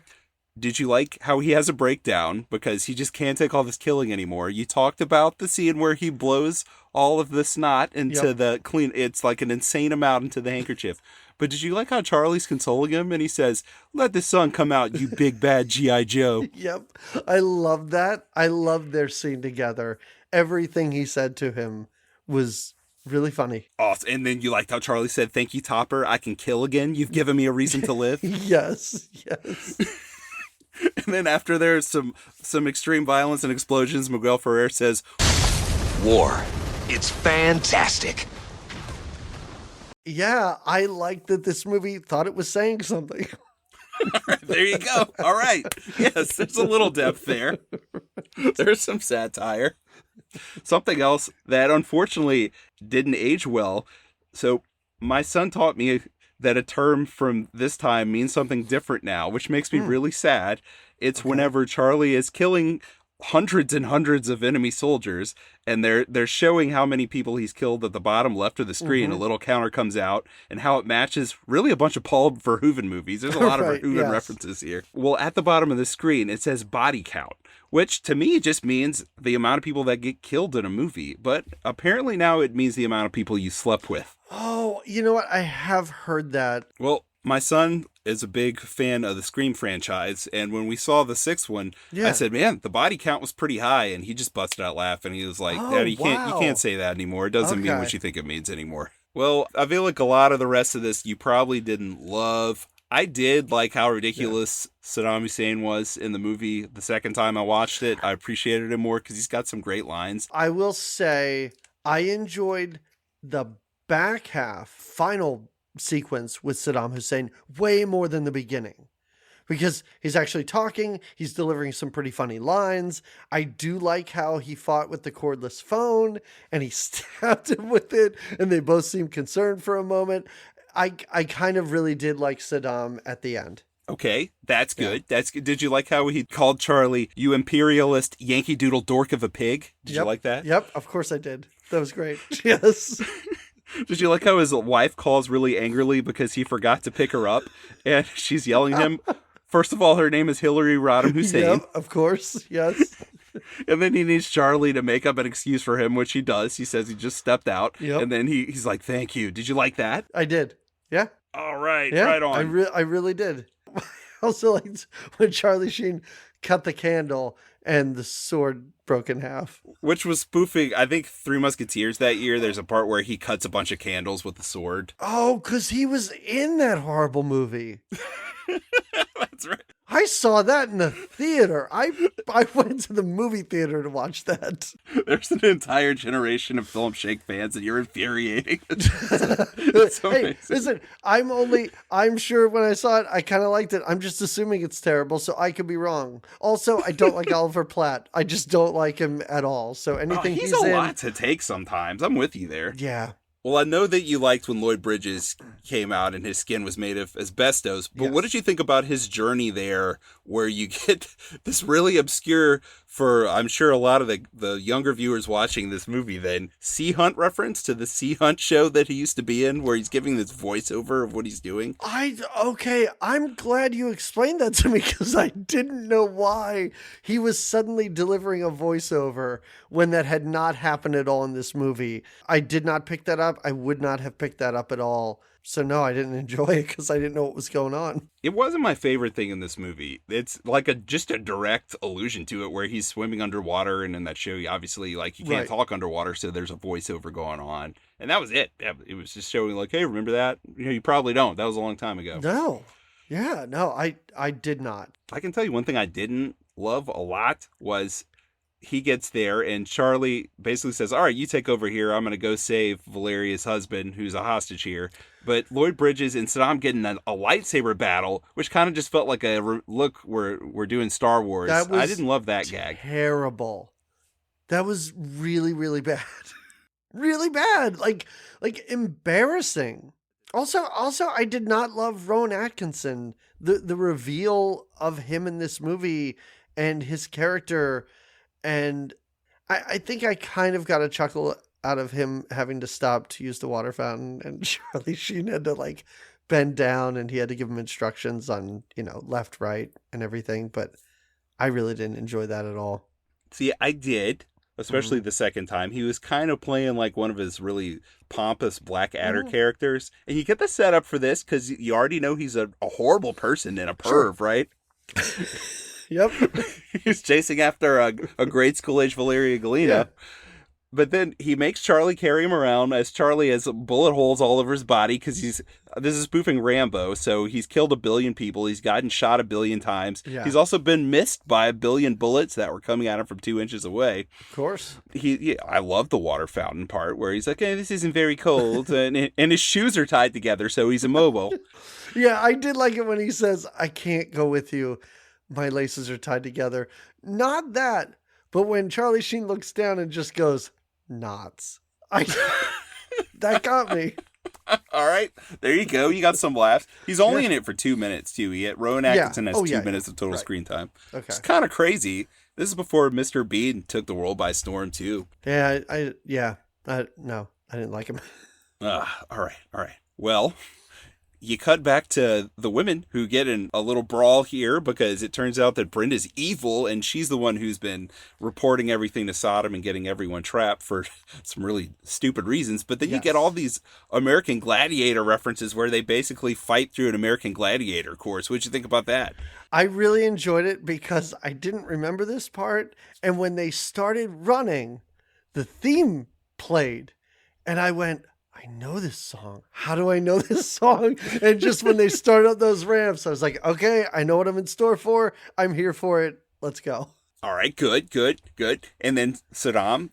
Did you like how he has a breakdown because he just can't take all this killing anymore? You talked about the scene where he blows all of the snot into the clean. It's like an insane amount into the handkerchief. But did you like how Charlie's consoling him and he says, "Let the sun come out, you big bad G.I. Joe." Yep. I love that. I love their scene together. Everything he said to him was really funny. Awesome. And then you liked how Charlie said, "Thank you, Topper. I can kill again. You've given me a reason to live." Yes. And then after there's some extreme violence and explosions, Miguel Ferrer says, "War. It's fantastic." Yeah, I like that this movie thought it was saying something. There you go. All right. Yes, there's a little depth there. There's some satire. Something else that unfortunately didn't age well. So my son taught me that a term from this time means something different now, which makes me really sad. It's whenever Charlie is killing hundreds and hundreds of enemy soldiers, and they're showing how many people he's killed at the bottom left of the screen. A little counter comes out, and how it matches really a bunch of Paul Verhoeven movies. There's a lot of Verhoeven references here. Well, at the bottom of the screen, it says body count, which to me just means the amount of people that get killed in a movie. But apparently now it means the amount of people you slept with. Oh, you know what? I have heard that. Well, my son is a big fan of the Scream franchise, and when we saw the 6th one, I said, "Man, the body count was pretty high," and he just busted out laughing. He was like, "Daddy, you can't say that anymore. It doesn't mean what you think it means anymore." Well, I feel like a lot of the rest of this you probably didn't love. I did like how ridiculous Saddam Hussein was in the movie the second time I watched it. I appreciated him more because he's got some great lines. I will say I enjoyed the back half, final sequence with Saddam Hussein way more than the beginning, because he's actually talking. He's delivering some pretty funny lines. I do like how he fought with the cordless phone and he stabbed him with it, and they both seem concerned for a moment. I kind of really did like Saddam at the end. Okay, that's good. That's good. Did you like how he called Charlie, "You imperialist Yankee Doodle dork of a pig"? Did you like that? Yep, of course I did. That was great. Yes. Did you like how his wife calls really angrily because he forgot to pick her up, and she's yelling at him? First of all, her name is Hillary Rodham Hussein. Yep, of course. Yes. And then he needs Charlie to make up an excuse for him, which he does. He says he just stepped out. Yep. And then he's like, "Thank you." Did you like that? I did. Yeah. All right. Yeah. Right on. I really did. I also liked when Charlie Sheen cut the candle and the sword broke in half. Which was spoofing, I think, Three Musketeers that year. There's a part where he cuts a bunch of candles with the sword. Oh, because he was in that horrible movie. That's right. I saw that in the theater. I went to the movie theater to watch that. There's an entire generation of Film Shake fans, and you're infuriating. It's so Hey, amazing. listen, I'm sure when I saw it, I kind of liked it. I'm just assuming it's terrible, so I could be wrong. Also, I don't like Oliver Platt. I just don't like him at all. So anything He's he's a in, lot to take sometimes. I'm with you there. yeah. Well, I know that you liked when Lloyd Bridges came out and his skin was made of asbestos, but what did you think about his journey there, where you get this really obscure, for I'm sure a lot of the younger viewers watching this movie then, Sea Hunt reference to the Sea Hunt show that he used to be in, where he's giving this voiceover of what he's doing? Okay, I'm glad you explained that to me, because I didn't know why he was suddenly delivering a voiceover when that had not happened at all in this movie. I did not pick that up. I would not have picked that up at all. So no, I didn't enjoy it because I didn't know what was going on. It wasn't my favorite thing in this movie. It's like just a direct allusion to it, where he's swimming underwater, and in that show, he obviously, like, he can't talk underwater, so there's a voiceover going on. And that was it. It was just showing, like, hey, remember that? You probably don't. That was a long time ago. No. Yeah, no, I did not. I can tell you one thing I didn't love a lot was he gets there and Charlie basically says, "All right, you take over here. I'm going to go save Valeria's husband, who's a hostage here." But Lloyd Bridges and Saddam getting a lightsaber battle, which kind of just felt like look, we're doing Star Wars. I didn't love that gag. Terrible. That was really, really bad. Really bad. Like embarrassing. Also, I did not love Rowan Atkinson. The reveal of him in this movie and his character. And I think I kind of got a chuckle out of him having to stop to use the water fountain, and Charlie Sheen had to like bend down and he had to give him instructions on, left, right and everything. But I really didn't enjoy that at all. See, I did, especially the second time. He was kind of playing like one of his really pompous Blackadder characters. And you get the setup for this because you already know he's a horrible person and a perv, right? Yep. He's chasing after a grade school age Valeria Galena. Yeah. But then he makes Charlie carry him around as Charlie has bullet holes all over his body because this is spoofing Rambo. So he's killed 1 billion people. He's gotten shot 1 billion times. Yeah. He's also been missed by 1 billion bullets that were coming at him from 2 inches away. Of course. I love the water fountain part where he's like, "Hey, this isn't very cold." and his shoes are tied together, so he's immobile. Yeah, I did like it when he says, "I can't go with you. My laces are tied together." Not that, but when Charlie Sheen looks down and just goes, "Knots." That got me. All right, there you go. You got some laughs. He's only in it for 2 minutes too. Rowan Atkinson has 2 minutes of total screen time. Okay, it's kind of crazy. This is before Mr. Bean took the world by storm too. Yeah, no, I didn't like him. All right. Well, you cut back to the women who get in a little brawl here because it turns out that Brenda's evil and she's the one who's been reporting everything to Saddam and getting everyone trapped for some really stupid reasons. But then you get all these American Gladiator references where they basically fight through an American Gladiator course. What'd you think about that? I really enjoyed it because I didn't remember this part. And when they started running, the theme played and I went, "I know this song. How do I know this song?" And just when they start up those ramps, I was like, okay, I know what I'm in store for. I'm here for it. Let's go. All right, good. And then Saddam.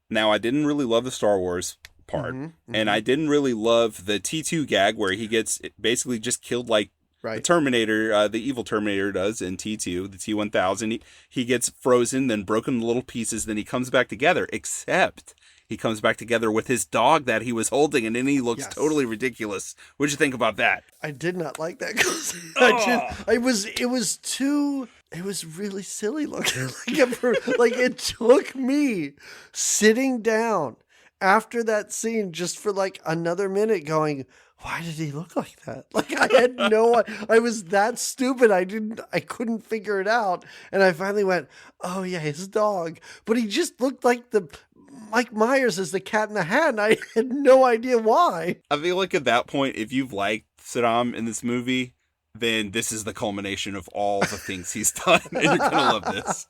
Now, I didn't really love the Star Wars part, and I didn't really love the T2 gag where he gets basically just killed like Right. The Terminator, the evil Terminator does in T2, the T-1000. He gets frozen, then broken into little pieces, then he comes back together, except he comes back together with his dog that he was holding, and then he looks totally ridiculous. What'd you think about that? I did not like that. It was really silly looking. It took me sitting down after that scene just for like another minute going, why did he look like that? Like I had I was that stupid. I couldn't figure it out. And I finally went, oh yeah, his dog. But he just looked like the Mike Myers as the Cat in the Hat. And I had no idea why. I feel like at that point, if you've liked Saddam in this movie, then this is the culmination of all the things he's done. And you're going to love this.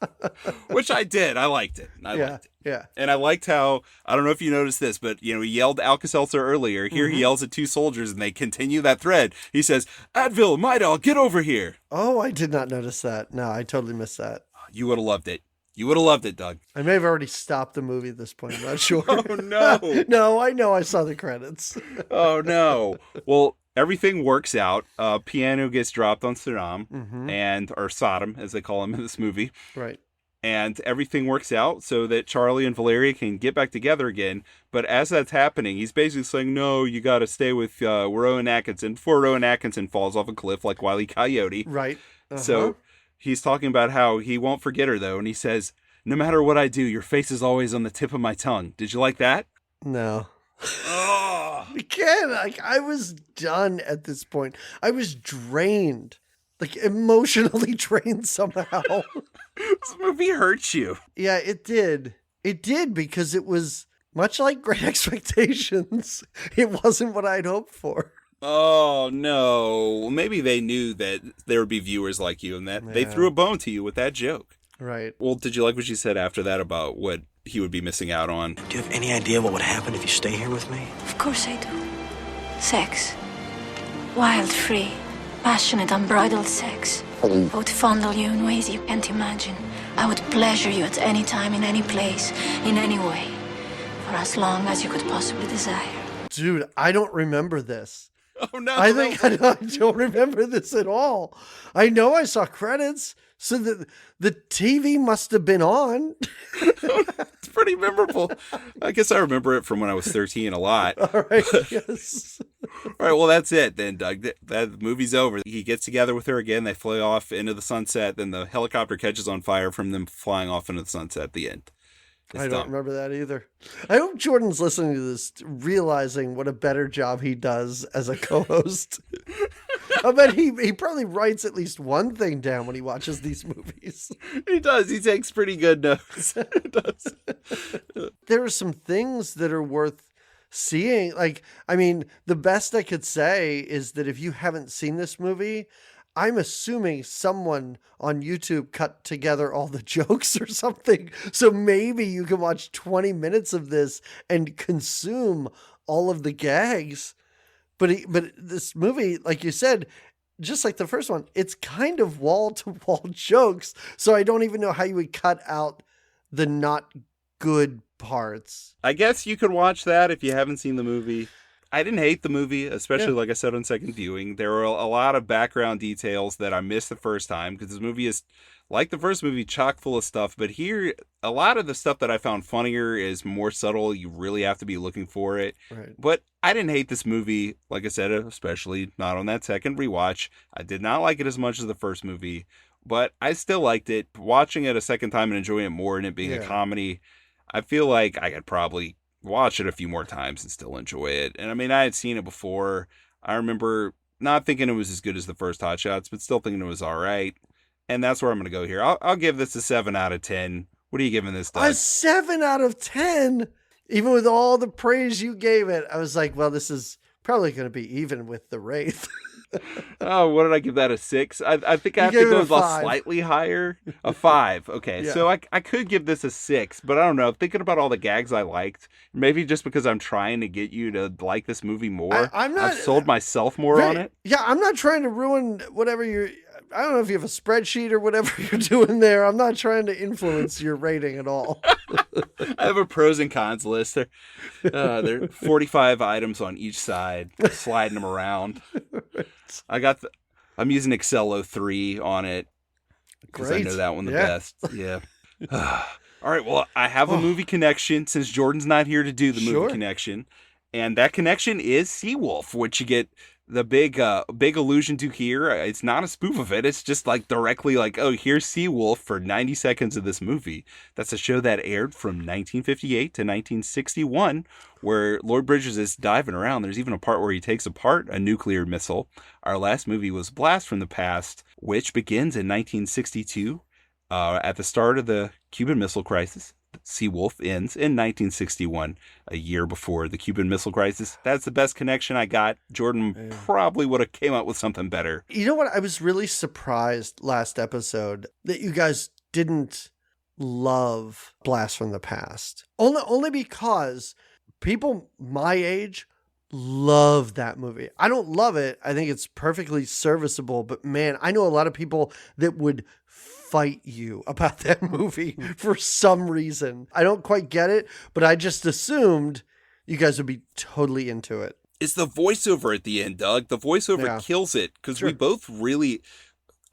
Which I did. I liked it. I liked it. Yeah. And I liked how, I don't know if you noticed this, but, he yelled Alka Seltzer earlier. Here he yells at two soldiers and they continue that thread. He says, Advil, my dog, get over here. Oh, I did not notice that. No, I totally missed that. You would have loved it. You would have loved it, Doug. I may have already stopped the movie at this point. I'm not sure. Oh, no. No, I know. I saw the credits. Oh, no. Well, everything works out. Piano gets dropped on Saddam, or Saddam, as they call him in this movie. Right. And everything works out so that Charlie and Valeria can get back together again. But as that's happening, he's basically saying, no, you got to stay with Rowan Atkinson before Rowan Atkinson falls off a cliff like Wile E. Coyote. Right. So he's talking about how he won't forget her, though. And he says, no matter what I do, your face is always on the tip of my tongue. Did you like that? No. Oh. Again, I was done at this point. I was drained. Emotionally drained somehow. This movie hurts you. Yeah, it did. It did because it was much like Great Expectations. It wasn't what I'd hoped for. Oh, no. Well, maybe they knew that there would be viewers like you and that they threw a bone to you with that joke. Right. Well, did you like what she said after that about what he would be missing out on? Do you have any idea what would happen if you stay here with me? Of course I do. Sex. Wild, free, passionate, unbridled sex. I would fondle you in ways you can't imagine. I would pleasure you at any time, in any place, in any way, for as long as you could possibly desire. Dude, I don't remember this. Oh, no. I don't remember this at all. I know I saw credits, so the TV must have been on. It's pretty memorable. I guess I remember it from when I was 13 a lot. All right, yes. All right, well, that's it then, Doug. That movie's over. He gets together with her again. They fly off into the sunset. Then the helicopter catches on fire from them flying off into the sunset at the end. I don't remember that either. I hope Jordan's listening to this, realizing what a better job he does as a co-host. I bet he probably writes at least one thing down when he watches these movies. He does. He takes pretty good notes. He does. There are some things that are worth seeing. The best I could say is that if you haven't seen this movie, I'm assuming someone on YouTube cut together all the jokes or something. So maybe you can watch 20 minutes of this and consume all of the gags. But this movie, like you said, just like the first one, it's kind of wall-to-wall jokes. So I don't even know how you would cut out the not good parts. I guess you could watch that if you haven't seen the movie. I didn't hate the movie, especially like I said on second viewing. There were a lot of background details that I missed the first time because this movie is, like the first movie, chock full of stuff. But here, a lot of the stuff that I found funnier is more subtle. You really have to be looking for it. Right. But I didn't hate this movie, like I said, especially not on that second rewatch. I did not like it as much as the first movie, but I still liked it. Watching it a second time and enjoying it more and it being a comedy, I feel like I could probably watch it a few more times and still enjoy it. And I mean, I had seen it before. I remember not thinking it was as good as the first Hot Shots, but still thinking it was all right. And that's where I'm going to go here. I'll give this a 7 out of 10. What are you giving this, Doug? A 7 out of 10? Even with all the praise you gave it, I was like, well, this is probably going to be even with the Wraith. Oh, what did I give that, a 6? I think I have to go slightly higher. A 5. Okay, Yeah. so I could give this a 6, but I don't know. Thinking about all the gags I liked, maybe just because I'm trying to get you to like this movie more, I've sold myself more on it. Yeah, I'm not trying to ruin whatever I don't know if you have a spreadsheet or whatever you're doing there. I'm not trying to influence your rating at all. I have a pros and cons list. There are 45 items on each side, sliding them around. I got I'm using Excel 03 on it because I know that one the best. Yeah. All right, well, I have a movie connection since Jordan's not here to do the movie connection. And that connection is Seawolf, which you get the big allusion to here. It's not a spoof of it. It's just like directly like, oh, here's Seawolf for 90 seconds of this movie. That's a show that aired from 1958 to 1961, where Lloyd Bridges is diving around. There's even a part where he takes apart a nuclear missile. Our last movie was Blast from the Past, which begins in 1962 at the start of the Cuban Missile Crisis. Seawolf ends in 1961, a year before the Cuban Missile Crisis. That's the best connection I got. Jordan probably would have came up with something better. You know what? I was really surprised last episode that you guys didn't love Blast from the Past. Only because people my age love that movie. I don't love it. I think it's perfectly serviceable, but man, I know a lot of people that would fight you about that movie for some reason. I don't quite get it, but I just assumed you guys would be totally into it. It's the voiceover at the end, Doug. The voiceover kills it because we both really,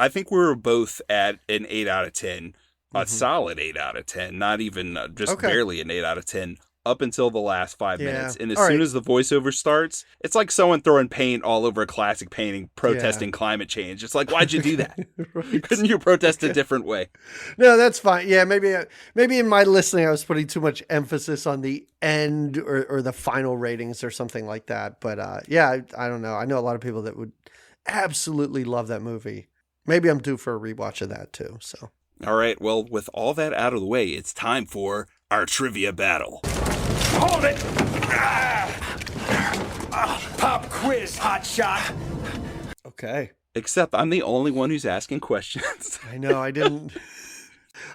I think we were both at an 8 out of 10, a solid 8 out of 10, not even just barely an 8 out of 10. Up until the last 5 minutes. And as soon as the voiceover starts, it's like someone throwing paint all over a classic painting, protesting climate change. It's like, why'd you do that? Couldn't you protest a different way? No, that's fine. Yeah, maybe in my listening, I was putting too much emphasis on the end or the final ratings or something like that. But I don't know. I know a lot of people that would absolutely love that movie. Maybe I'm due for a rewatch of that too. So. All right. Well, with all that out of the way, it's time for our trivia battle. Hold it! Pop quiz, hot shot. Okay. Except I'm the only one who's asking questions. I know, I didn't.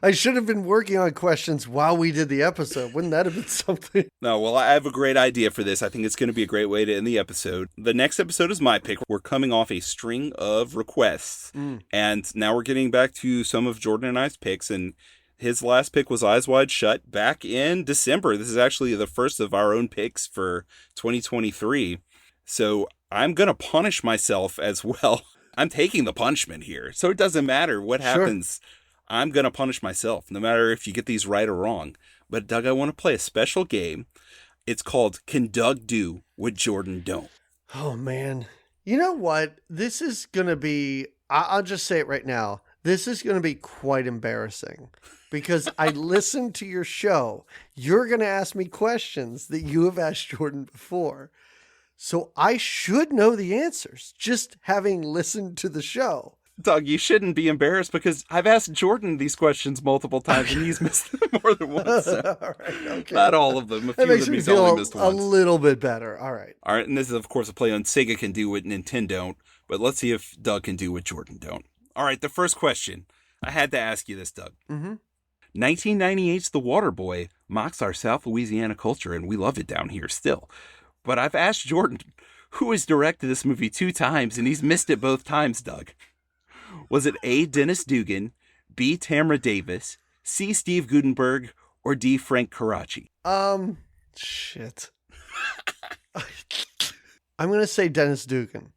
I should have been working on questions while we did the episode. Wouldn't that have been something? No, well, I have a great idea for this. I think it's going to be a great way to end the episode. The next episode is my pick. We're coming off a string of requests. And now we're getting back to some of Jordan and I's picks. And his last pick was Eyes Wide Shut back in December. This is actually the first of our own picks for 2023. So I'm going to punish myself as well. I'm taking the punishment here. So it doesn't matter what happens. I'm going to punish myself, no matter if you get these right or wrong. But Doug, I want to play a special game. It's called Can Doug Do What Jordan Don't? Oh, man. You know what? This is going to be, I'll just say it right now. This is going to be quite embarrassing because I listened to your show. You're going to ask me questions that you have asked Jordan before. So I should know the answers just having listened to the show. Doug, you shouldn't be embarrassed because I've asked Jordan these questions multiple times and he's missed them more than once. So. All right, okay. Not all of them. A few that makes of them me he's feel only missed a once. little bit better. All right. All right, and this is, of course, a play on Sega can do what Nintendo don't, but let's see if Doug can do what Jordan don't. All right, the first question. I had to ask you this, Doug. 1998's The Water Boy mocks our South Louisiana culture, and we love it down here still. But I've asked Jordan, who has directed this movie 2 times, and he's missed it both times, Doug. Was it A, Dennis Dugan, B, Tamra Davis, C, Steve Gutenberg, or D, Frank Karachi? Shit. I'm going to say Dennis Dugan.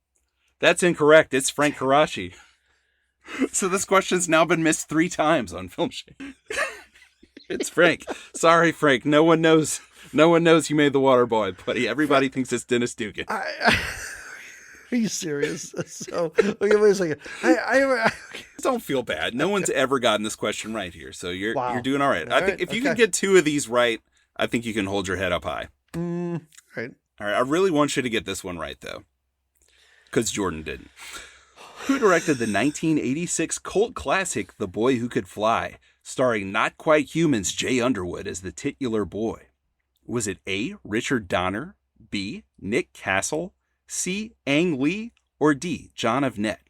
That's incorrect. It's Frank Karachi. So this question's now been missed 3 times on Film Shake. It's Frank. Sorry, Frank. No one knows you made The Water Boy, buddy. Everybody thinks it's Dennis Dugan. Are you serious? So, okay, wait a second. Don't feel bad. No one's ever gotten this question right here, so you're doing all right. All I think if you can get 2 of these right, I think you can hold your head up high. Right. All right. I really want you to get this one right, though, because Jordan didn't. Who directed the 1986 cult classic The Boy Who Could Fly, starring Not Quite Human's Jay Underwood as the titular boy? Was it A, Richard Donner, B, Nick Castle, C, Ang Lee, or D, John of Net?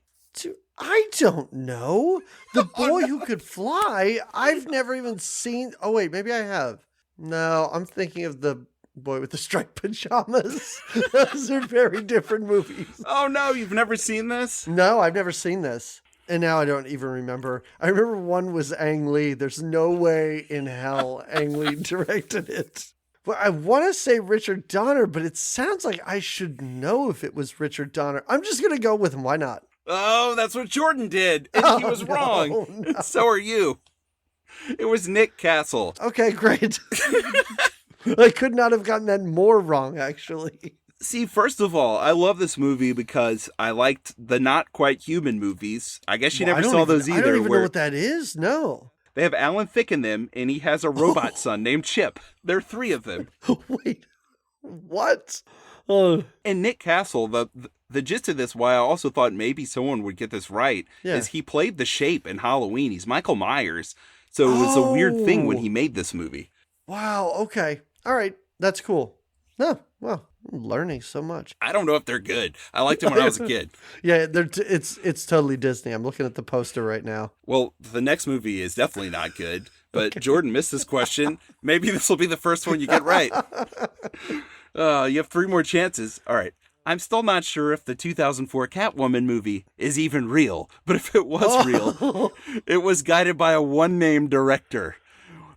I don't know. The Boy Who Could Fly? I've never even seen... Oh, wait, maybe I have. No, I'm thinking of The Boy with the Striped Pajamas. Those are very different movies. Oh, no, you've never seen this? No, I've never seen this. And now I don't even remember. I remember one was Ang Lee. There's no way in hell Ang Lee directed it. But I want to say Richard Donner, but it sounds like I should know if it was Richard Donner. I'm just going to go with him. Why not? Oh, that's what Jordan did. And he was wrong. no. So are you. It was Nick Castle. Okay, great. I could not have gotten that more wrong, actually. See, first of all, I love this movie because I liked the not quite human movies. I guess you never saw those either. I don't even know what that is. No. They have Alan Thicke in them, and he has a robot son named Chip. There are 3 of them. Wait, what? Oh. And Nick Castle, the gist of this, why I also thought maybe someone would get this right, is he played the Shape in Halloween. He's Michael Myers. So it was a weird thing when he made this movie. Wow, okay. All right, that's cool. No, well, I'm learning so much. I don't know if they're good. I liked them when I was a kid. Yeah, it's totally Disney. I'm looking at the poster right now. Well, the next movie is definitely not good, but Jordan missed this question. Maybe this will be the first one you get right. You have 3 more chances. All right. I'm still not sure if the 2004 Catwoman movie is even real, but if it was real, it was guided by a one-name director.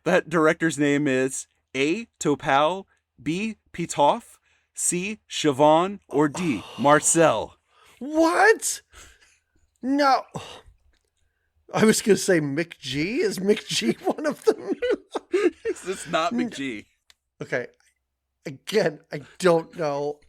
That director's name is A. Topal, B. Pitoff, C. Siobhan, or D. Marcel. What? No. I was going to say Mick G. Is Mick G one of them? It's not McG. Okay. Again, I don't know.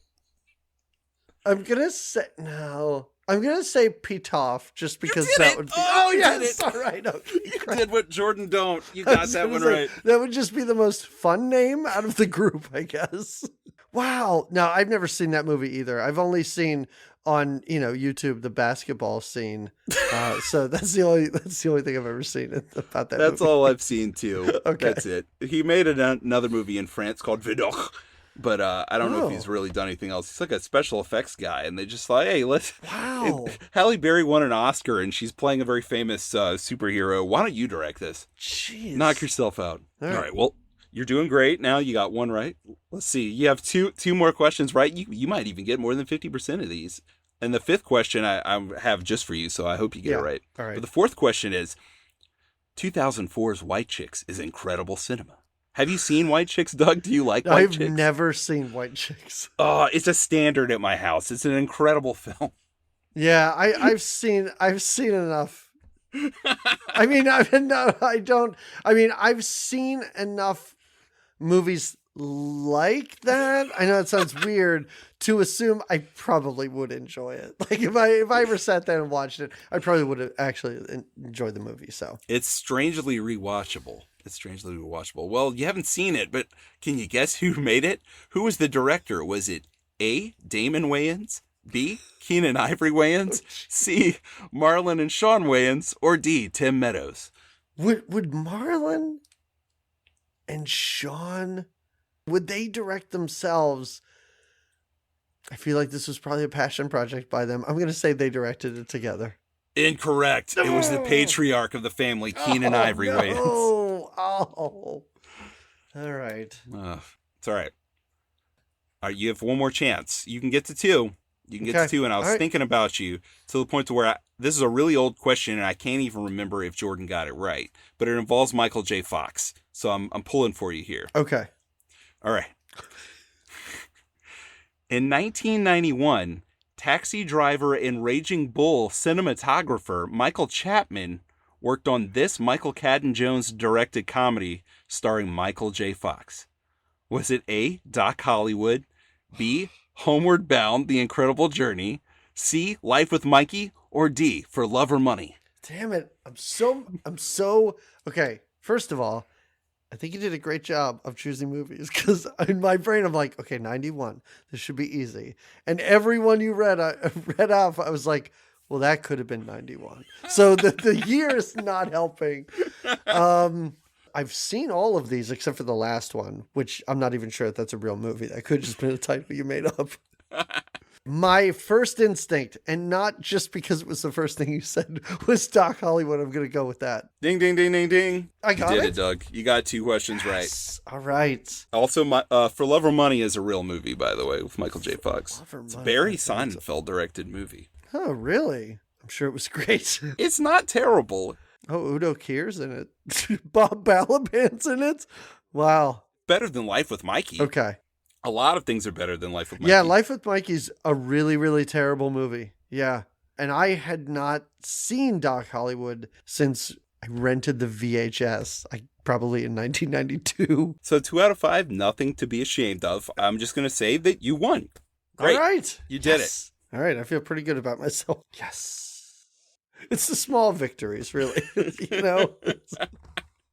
I'm going to say, no. I'm going to say Pitoff just because that would be. Oh, yes. All right. Okay. You did what Jordan don't. You got that one right. That would just be the most fun name out of the group, I guess. Wow. No, I've never seen that movie either. I've only seen on, YouTube, the basketball scene. So that's the only thing I've ever seen about that That's movie. all I've seen too. Okay. That's it. He made another movie in France called Vidocq. But I don't know if he's really done anything else. He's like a special effects guy, and they just thought, hey, let's. Wow. Halle Berry won an Oscar, and she's playing a very famous superhero. Why don't you direct this? Jeez. Knock yourself out. All right. Well, you're doing great. Now you got 1 right. Let's see. You have two more questions right. You might even get more than 50% of these. And the 5th question I have just for you, so I hope you get it right. All right. But the 4th question is, 2004's White Chicks is incredible cinema. Have you seen White Chicks, Doug? Do you like White Chicks? I've never seen White Chicks. Oh, it's a standard at my house. It's an incredible film. Yeah, I've seen enough. I've seen enough movies like that. I know it sounds weird to assume I probably would enjoy it. Like if I ever sat there and watched it, I probably would have actually enjoyed the movie. So it's strangely rewatchable. Well, you haven't seen it, but can you guess who made it? Who was the director? Was it A. Damon Wayans, B. Keenan Ivory Wayans, C. Marlon and Sean Wayans, or D. Tim Meadows? Would Marlon and Sean, would they direct themselves? I feel like this was probably a passion project by them. I'm going to say they directed it together. Incorrect. It was the patriarch of the family, Keenan Ivory Wayans. Oh, all right. It's all right. You have 1 more chance. You can get to 2. You can get to 2, and I was thinking about you to the point to where this is a really old question, and I can't even remember if Jordan got it right. But it involves Michael J. Fox, so I'm pulling for you here. Okay. All right. In 1991, taxi driver and Raging Bull cinematographer Michael Chapman worked on this Michael Cadden-Jones directed comedy starring Michael J. Fox. Was it A. Doc Hollywood, B. Homeward Bound: The Incredible Journey, C. Life with Mikey, or D. For Love or Money? Damn it. I'm so okay. First of all, I think you did a great job of choosing movies because in my brain, I'm like, okay, 91, this should be easy. And everyone you read off, I was like, well, that could have been 91. So the year is not helping. I've seen all of these except for the last one, which I'm not even sure if that's a real movie. That could have just been a title you made up. My first instinct, and not just because it was the first thing you said, was Doc Hollywood. I'm going to go with that. Ding, ding, ding, ding, ding. I got you it. did it, Doug. You got 2 questions right. All right. Also, For Love or Money is a real movie, by the way, with Michael J. Fox. It's a Barry Sonnenfeld directed movie. Oh, really? I'm sure it was great. It's not terrible. Oh, Udo Kier's in it. Bob Balaban's in it. Wow. Better than Life with Mikey. Okay. A lot of things are better than Life with Mikey. Yeah, Life with Mikey's a really, really terrible movie. Yeah. And I had not seen Doc Hollywood since I rented the VHS, probably in 1992. So 2 out of 5, nothing to be ashamed of. I'm just going to say that you won. Great. All right. You did it. All right. I feel pretty good about myself. Yes. It's the small victories, really. You know?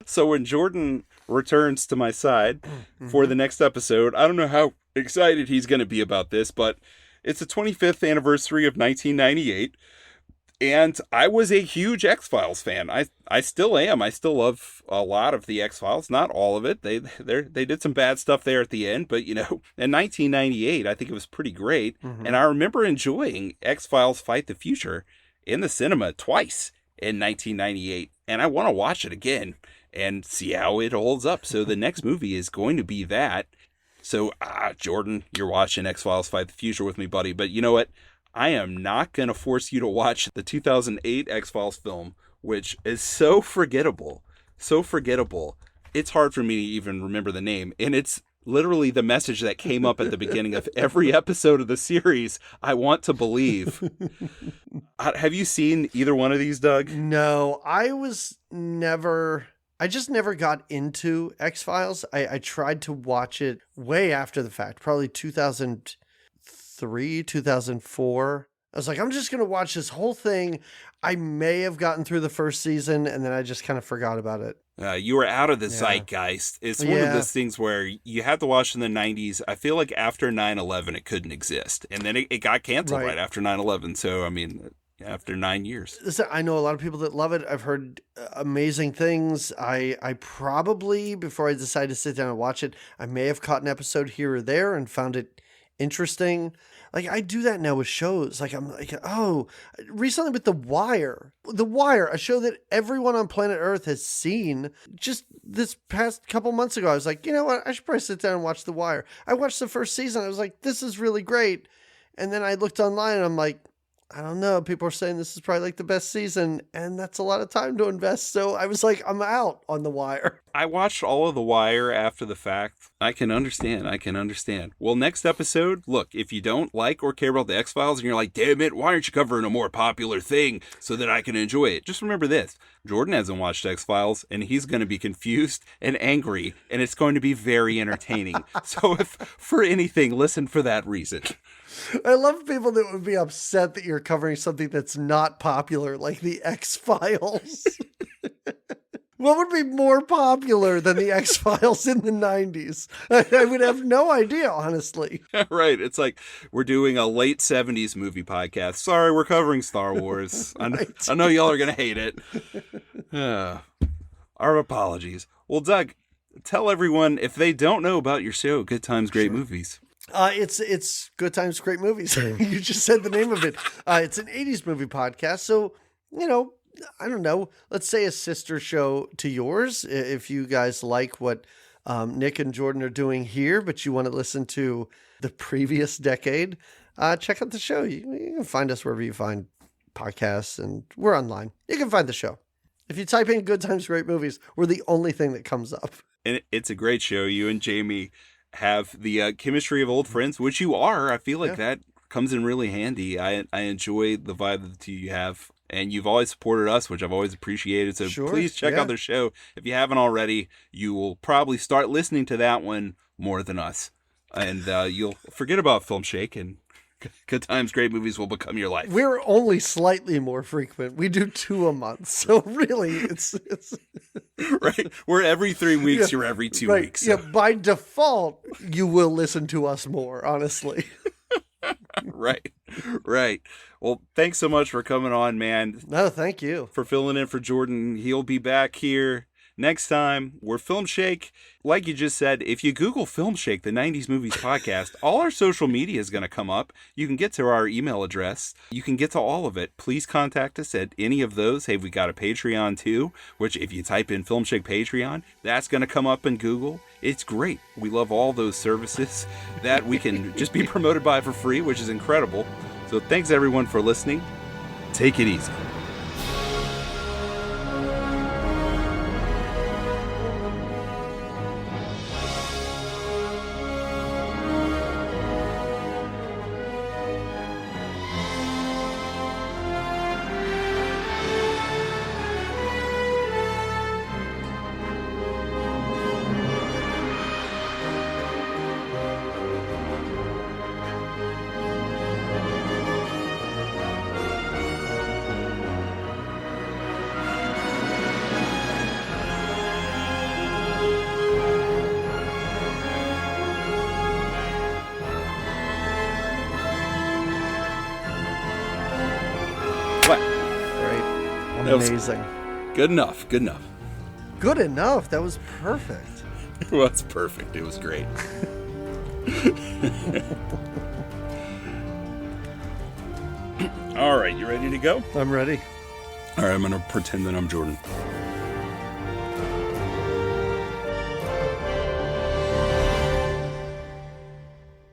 So when Jordan returns to my side for the next episode, I don't know how excited he's going to be about this, but it's the 25th anniversary of 1998. And I was a huge X-Files fan. I still am. I still love a lot of the X-Files. Not all of it. They did some bad stuff there at the end. But, you know, in 1998, I think it was pretty great. And I remember enjoying X-Files Fight the Future in the cinema twice in 1998. And I want to watch it again and see how it holds up. So the next movie is going to be that. So, Jordan, you're watching X-Files Fight the Future with me, buddy. But you know what? I am not going to force you to watch the 2008 X-Files film, which is so forgettable. So forgettable. It's hard for me to even remember the name. And it's literally the message that came up at the beginning of every episode of the series. I want to believe. Have you seen either one of these, Doug? No, I just never got into X-Files. I tried to watch it way after the fact, probably 2003, 2004. I was like, I'm just going to watch this whole thing. I may have gotten through the first season, and then I just kind of forgot about it. You were out of the zeitgeist. It's one of those things where you had to watch in the 90s. I feel like after 9/11, it couldn't exist. And then it got canceled right after 9/11. So, I mean, after 9 years. Listen, I know a lot of people that love it. I've heard amazing things. I probably, before I decided to sit down and watch it, I may have caught an episode here or there and found it interesting. Like, I do that now with shows. Like, I'm like, recently with The Wire, a show that everyone on planet Earth has seen. Just this past couple months ago, I was like, you know what? I should probably sit down and watch The Wire. I watched the first season. I was like, this is really great. And then I looked online and I'm like, I don't know. People are saying this is probably like the best season, and that's a lot of time to invest. So I was like, I'm out on The Wire. I watched all of The Wire after the fact. I can understand. Well, next episode, look, if you don't like or care about the X-Files and you're like, damn it, why aren't you covering a more popular thing so that I can enjoy it? Just remember this. Jordan hasn't watched X-Files, and he's going to be confused and angry, and it's going to be very entertaining. So if for anything, listen for that reason. I love people that would be upset that you're covering something that's not popular, like the X-Files. What would be more popular than the X-Files in the 90s? I would have no idea, honestly. Right. It's like we're doing a late 70s movie podcast. Sorry, we're covering Star Wars. I know y'all are going to hate it. Our apologies. Well, Doug, tell everyone, if they don't know about your show, Good Times, Great Movies. It's Good Times, Great Movies. You just said the name of it. It's an 80s movie podcast. So, you know, I don't know. Let's say a sister show to yours. If you guys like what Nick and Jordan are doing here, but you want to listen to the previous decade, check out the show. You can find us wherever you find podcasts, and we're online. You can find the show. If you type in Good Times, Great Movies, we're the only thing that comes up. And it's a great show. You and Jamie have the chemistry of old friends, which you are. I feel like that comes in really handy. I enjoy the vibe that the two you have, and you've always supported us, which I've always appreciated. So please check out their show. If you haven't already, you will probably start listening to that one more than us, and you'll forget about Film Shake, and Good Times, Great Movies will become your life. We're only slightly more frequent. We do 2 a month. So really, it's... Right. We're every 3 weeks. You're every 2 weeks. So. Yeah, by default, you will listen to us more, honestly. Right. Well, thanks so much for coming on, man. No, thank you. For filling in for Jordan. He'll be back here next time. We're Film Shake. Like you just said, if you Google Film Shake, the 90s Movies Podcast, all our social media is going to come up. You can get to our email address. You can get to all of it. Please contact us at any of those. Hey, we got a Patreon too, which if you type in Film Shake Patreon, that's going to come up in Google. It's great. We love all those services that we can just be promoted by for free, which is incredible. So thanks everyone for listening. Take it easy. was- amazing. Good enough. Good enough. Good enough. That was perfect. Well, that's perfect. It was great. All right, you ready to go? I'm ready. All right, I'm going to pretend that I'm Jordan.